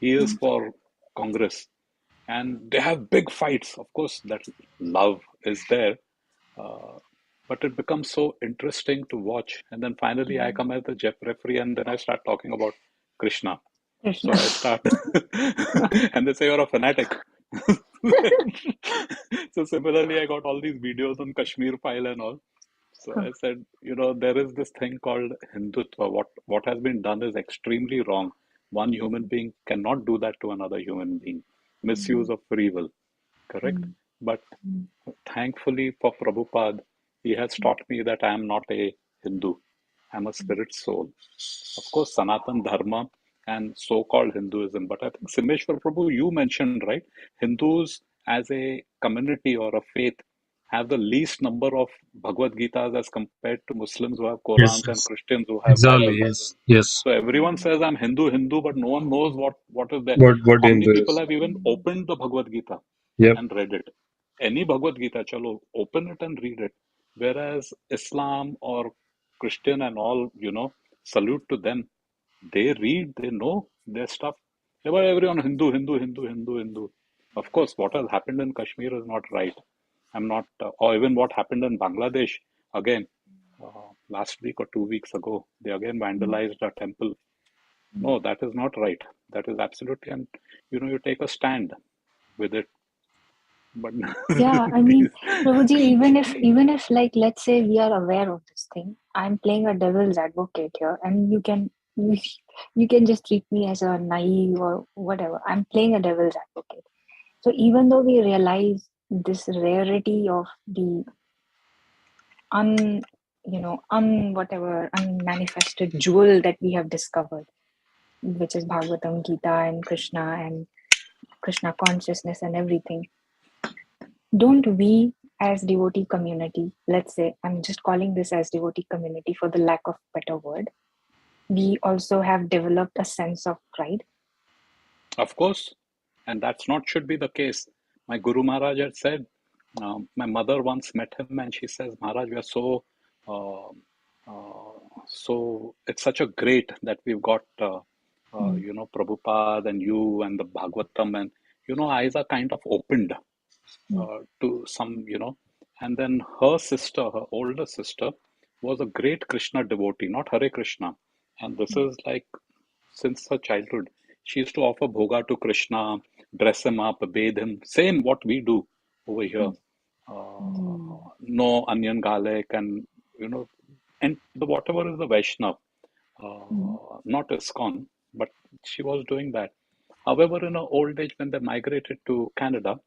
Speaker 1: He is
Speaker 2: mm,
Speaker 1: for Congress, and they have big fights. Of course, that love is there, uh, but it becomes so interesting to watch. And then finally, I
Speaker 2: mm.
Speaker 1: come as the referee, and then I start talking about Krishna.
Speaker 2: Krishna.
Speaker 1: So I start, and they say you're a fanatic. So similarly, I got all these videos on Kashmir file and all. So I said, there is this thing called Hindutva. What has been done is extremely wrong. One human being cannot do that to another human being. Misuse
Speaker 2: Mm,
Speaker 1: of free will, correct?
Speaker 2: mm,
Speaker 1: But
Speaker 2: mm,
Speaker 1: thankfully for Prabhupada, He has taught me that I am not a Hindu. I'm a spirit soul. Of course, Sanatan Dharma and so-called Hinduism. But I think Simeshwar Prabhu, you mentioned, right? Hindus as a community or a faith have the least number of Bhagavad Gitas as compared to Muslims who have
Speaker 6: Yes,
Speaker 1: Qurans and
Speaker 6: yes,
Speaker 1: Christians who have
Speaker 6: exactly.
Speaker 1: Bibles.
Speaker 6: Yes, yes.
Speaker 1: So everyone says I'm Hindu, Hindu, but no one knows what is there.
Speaker 6: What
Speaker 1: How many
Speaker 6: Hindu
Speaker 1: people
Speaker 6: is?
Speaker 1: have even opened the Bhagavad Gita
Speaker 6: Yep.
Speaker 1: and read it? Any Bhagavad Gita, chalo, open it and read it. Whereas Islam or Christian and all, salute to them. They read, they know their stuff. But everyone Hindu, Hindu, Hindu, Hindu, Hindu. Of course, what has happened in Kashmir is not right. I'm not, or even what happened in Bangladesh, again, last week or 2 weeks ago, they again vandalized a temple. No, that is not right. That is absolutely, and you take a stand with it. But
Speaker 2: Yeah, I mean, Prabhuji, even if like let's say we are aware of this thing, I'm playing a devil's advocate here, and you can just treat me as a naive or whatever. I'm playing a devil's advocate. So even though we realize this rarity of the un whatever unmanifested jewel that we have discovered, which is Bhagavatam, Gita, and Krishna consciousness and everything. Don't we as devotee community, let's say, I'm just calling this as devotee community for the lack of better word, we also have developed a sense of pride?
Speaker 1: of course, and that's not should be the case. My Guru Maharaj had said, my mother once met him and she says, Maharaj, we are uh, so it's such a great that we've got,
Speaker 2: Mm,
Speaker 1: Prabhupada and you and the Bhagavatam, and, eyes are kind of opened
Speaker 2: mm,
Speaker 1: to some, and then her sister, her older sister, was a great Krishna devotee, not Hare Krishna. And this is like since her childhood. She used to offer bhoga to Krishna, dress him up, bathe him, same what we do over here.
Speaker 2: mm, mm,
Speaker 1: No onion garlic, and and the whatever is the Vaishnav,
Speaker 2: mm,
Speaker 1: not ISKCON, but she was doing that. However, in her old age, when they migrated to Canada,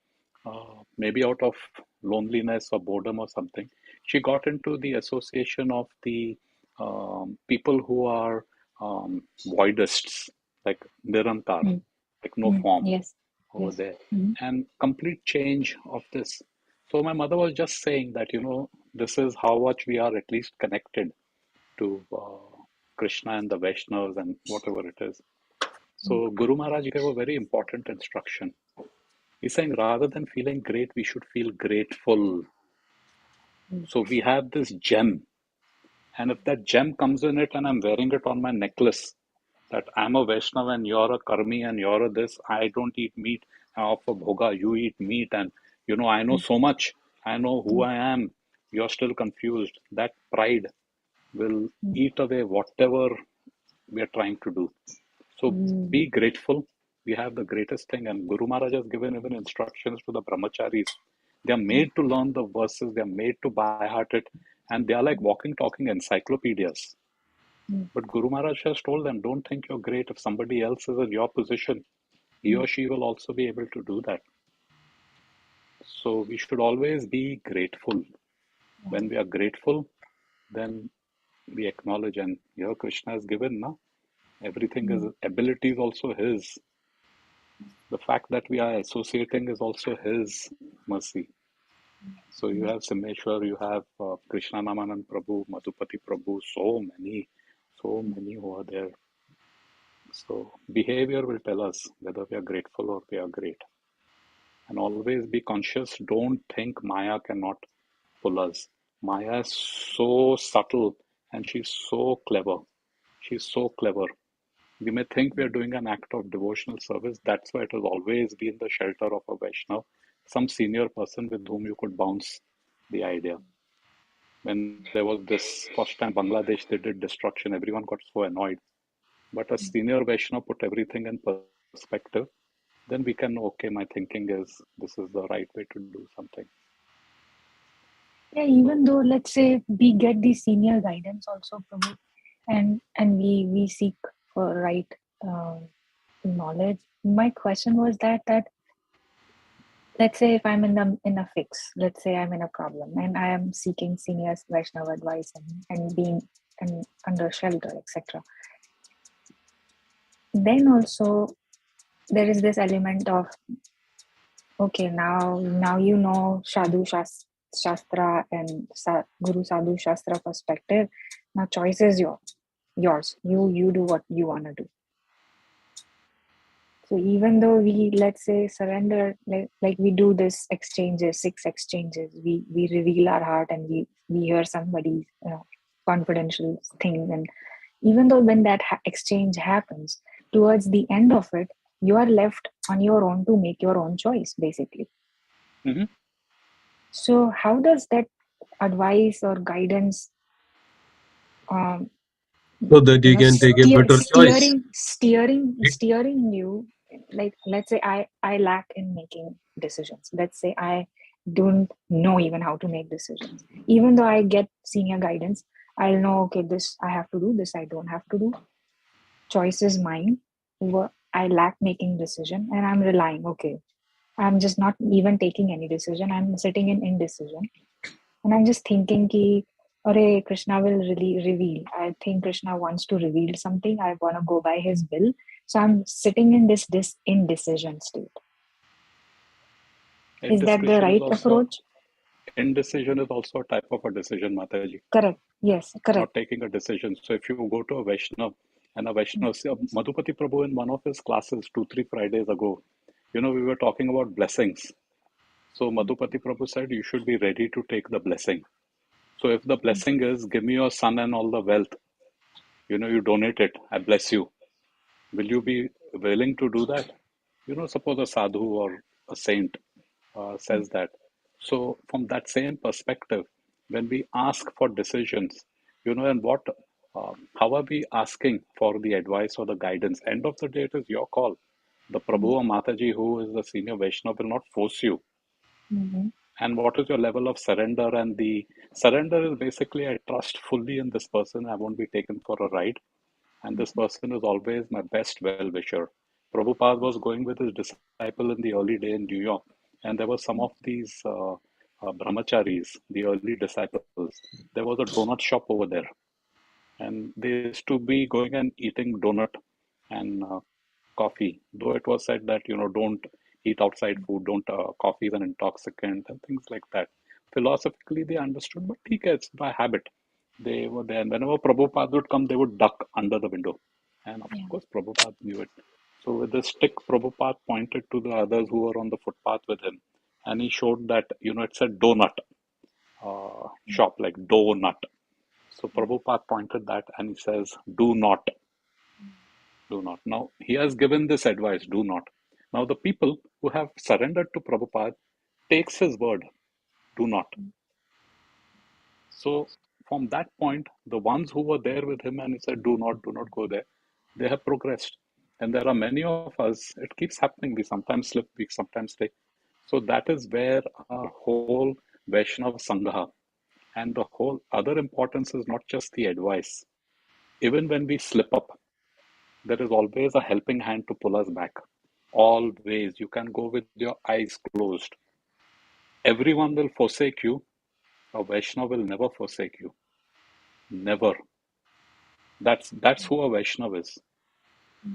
Speaker 1: maybe out of loneliness or boredom or something, she got into the association of the people who are voidists, like Nirantar,
Speaker 2: mm,
Speaker 1: like no form
Speaker 2: yes,
Speaker 1: over
Speaker 2: yes.
Speaker 1: there,
Speaker 2: Mm,
Speaker 1: and complete change of this. So my mother was just saying that, this is how much we are at least connected to Krishna and the Vaishnavas and whatever it is.
Speaker 2: mm,
Speaker 1: So Guru Maharaj gave a very important instruction. He's saying rather than feeling great, we should feel grateful.
Speaker 2: mm,
Speaker 1: So we have this gem, and if that gem comes in it and I'm wearing it on my necklace, that I'm a Vaishnava and you're a Karmi and you're a this, I don't eat meat, I offer bhoga, you eat meat, and I know
Speaker 2: mm,
Speaker 1: so much, I know who
Speaker 2: mm,
Speaker 1: I am, you're still confused. That pride will
Speaker 2: mm,
Speaker 1: eat away whatever we are trying to do. So
Speaker 2: mm,
Speaker 1: be grateful. We have the greatest thing, and Guru Maharaj has given even instructions to the brahmacharis. They are
Speaker 2: mm,
Speaker 1: made to learn the verses, they are made to by heart it, and they are like walking, talking encyclopedias.
Speaker 2: mm,
Speaker 1: But Guru Maharaj has told them, don't think you're great. If somebody else is in your position, he
Speaker 2: mm,
Speaker 1: or she will also be able to do that. So we should always be grateful. When we are grateful, then we acknowledge, and here Krishna has given, na? Everything is
Speaker 2: mm,
Speaker 1: ability is also his. The fact that we are associating is also his mercy. So you have Simeshwar, you have Krishna Namanand Prabhu, Madhupati Prabhu, so many who are there. So behavior will tell us whether we are grateful or we are great. And always be conscious. Don't think Maya cannot pull us. Maya is so subtle and she's so clever. She's so clever. We may think we are doing an act of devotional service. That's why it has always been the shelter of a Vaishnav, some senior person with whom you could bounce the idea. When there was this first time Bangladesh, they did destruction, everyone got so annoyed. But a senior Vaishnav put everything in perspective, then we can know, okay, my thinking is this is the right way to do something.
Speaker 2: yeah, even
Speaker 1: So,
Speaker 2: though let's say we get the senior guidance also, Prabhu, and we seek for right knowledge. My question was that let's say if I'm in a fix, let's say I'm in a problem and I am seeking senior Vaishnava advice and being under shelter, etc. Then also there is this element of, okay, now you know Shastra and Guru Sadhu Shastra perspective. Now choice is yours. You do what you want to do. So even though we, let's say, surrender, like we do this exchanges, 6 exchanges, we reveal our heart and we hear somebody's confidential thing, and even though when that exchange happens, towards the end of it, you are left on your own to make your own choice, basically.
Speaker 1: Mhm.
Speaker 2: So how does that advice or guidance
Speaker 6: So that you can take a better choice.
Speaker 2: steering you, like, let's say I lack in making decisions. Let's say I don't know even how to make decisions. Even though I get senior guidance, I'll know, okay, this I have to do, this I don't have to do. Choice is mine. I lack making decision and I'm relying, okay, I'm just not even taking any decision. I'm sitting in indecision. And I'm just thinking ki, Arey, Krishna will really reveal. I think Krishna wants to reveal something. I want to go by his will. So I'm sitting in this indecision state. Is that the right approach?
Speaker 1: Indecision is also a type of a decision, Mataji.
Speaker 2: Correct. Yes, correct.
Speaker 1: Not taking a decision. So if you go to a Vaishnav and a Vaishnav, see, Madhupati Prabhu in one of his classes 2-3 Fridays ago, we were talking about blessings. So Madhupati Prabhu said you should be ready to take the blessing. So if the blessing is give me your son and all the wealth, you donate it, I bless you. Will you be willing to do that? Suppose a sadhu or a saint says that. So from that same perspective, when we ask for decisions, and how are we asking for the advice or the guidance? End of the day, it is your call. The Prabhu or Mataji, who is the senior Vaishnava, will not force you.
Speaker 2: Mm-hmm.
Speaker 1: And what is your level of surrender? And the surrender is basically, I trust fully in this person. I won't be taken for a ride. And this person is always my best well-wisher. Prabhupada was going with his disciple in the early day in New York, and there were some of these brahmacharis, the early disciples. There was a donut shop over there, and they used to be going and eating donut and coffee. Though it was said that don't eat outside food, don't coffee is an intoxicant and things like that. Philosophically, they understood, but it's by habit. They were there, and whenever Prabhupada would come, they would duck under the window, and of course, Prabhupada knew it. So with the stick, Prabhupada pointed to the others who were on the footpath with him, and he showed that it said donut shop, like donut. So Prabhupada pointed that and he says, do not, do not. Now, he has given this advice, do not. Now, the people who have surrendered to Prabhupada takes his word, do not. So, from that point, the ones who were there with him and he said, do not go there, they have progressed. And there are many of us, it keeps happening. We sometimes slip, we sometimes stay. So, that is where our whole Vaishnava Sangha and the whole other importance is not just the advice. Even when we slip up, there is always a helping hand to pull us back. Always. You can go with your eyes closed. Everyone will forsake you. A Vaishnava will never forsake you. Never. That's who a Vaishnava is.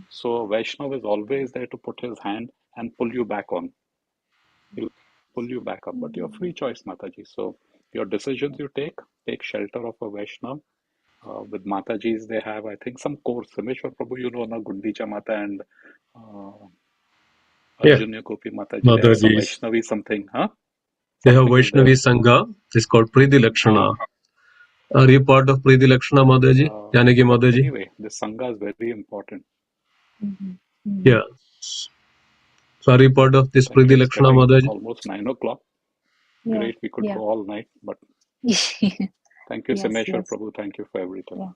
Speaker 1: So a Vaishnava is always there to put his hand and pull you back on. He'll pull you back up. But your free choice, Mataji. So your decisions you take shelter of a Vaishnava. With Matajis, they have, I think, some course. Sameshwar Prabhu, na Gundicha Mata and
Speaker 6: Yeah,
Speaker 1: Arjuna Gopi Mataji. They have some
Speaker 6: Matajis.
Speaker 1: Vaishnavi something, huh?
Speaker 6: They have
Speaker 1: Something is there.
Speaker 6: Vaishnavi Sangha. It's called Priti Lakshana. Are you part of Priti Lakshana, Mataji? Janaki
Speaker 1: But
Speaker 6: Mataji?
Speaker 1: anyway, this Sangha is very important.
Speaker 6: Yeah. So are you part of this
Speaker 1: Thank you.
Speaker 6: Priti
Speaker 1: It's
Speaker 6: Lakshana,
Speaker 1: getting
Speaker 6: Mataji?
Speaker 1: almost 9 o'clock.
Speaker 2: Yeah.
Speaker 1: Great. We could go all night, but thank you,
Speaker 2: Yes,
Speaker 1: Sameshwar
Speaker 2: yes.
Speaker 1: Prabhu. Thank you for everything.
Speaker 2: Yeah.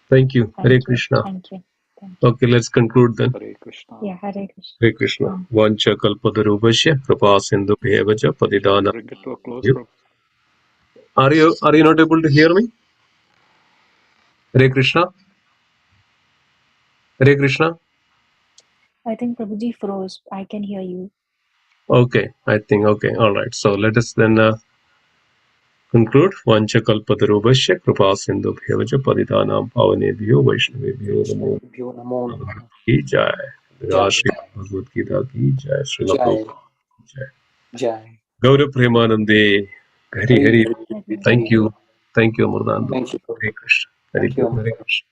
Speaker 6: Thank you. Hare
Speaker 2: Thank you.
Speaker 6: Krishna.
Speaker 2: Thank you. Thank you.
Speaker 6: Okay, let's conclude then.
Speaker 1: Hare Krishna.
Speaker 2: Yeah, Hare Krishna.
Speaker 6: Hare Krishna. Vancha kalpatarubhasya kripa sindhu bhavaja
Speaker 1: Should we
Speaker 6: padidana.
Speaker 1: bring it to a close, Prabhu?
Speaker 6: Are you not able to hear me? Hare Krishna. Hare Krishna.
Speaker 2: I think Prabhuji froze. I can hear you.
Speaker 6: Okay, I think, okay, all right. So let us then conclude. Vancha kalpatarubhasya kripa sindhubhyo vacha paditanam pavanebhyo vaishnavebhyo namo
Speaker 4: Vaishnavibhyo namo namaha.
Speaker 6: ki jai.
Speaker 4: Jai,
Speaker 6: Shri Bhagavad Gita ki jai. Srila
Speaker 4: Jai,
Speaker 6: Prabhupada ki jai.
Speaker 4: Jai.
Speaker 6: Gaura Premanande. Hari
Speaker 4: Hari
Speaker 6: Hari.
Speaker 4: Hari,
Speaker 2: Hari
Speaker 6: Thank
Speaker 4: Hari
Speaker 6: you.
Speaker 4: Hari.
Speaker 6: Thank you, Amritananda.
Speaker 4: Thank you.
Speaker 6: Hare Krishna. Hari
Speaker 4: Thank you,
Speaker 6: Bol. Hare
Speaker 4: Amar.
Speaker 6: Krishna.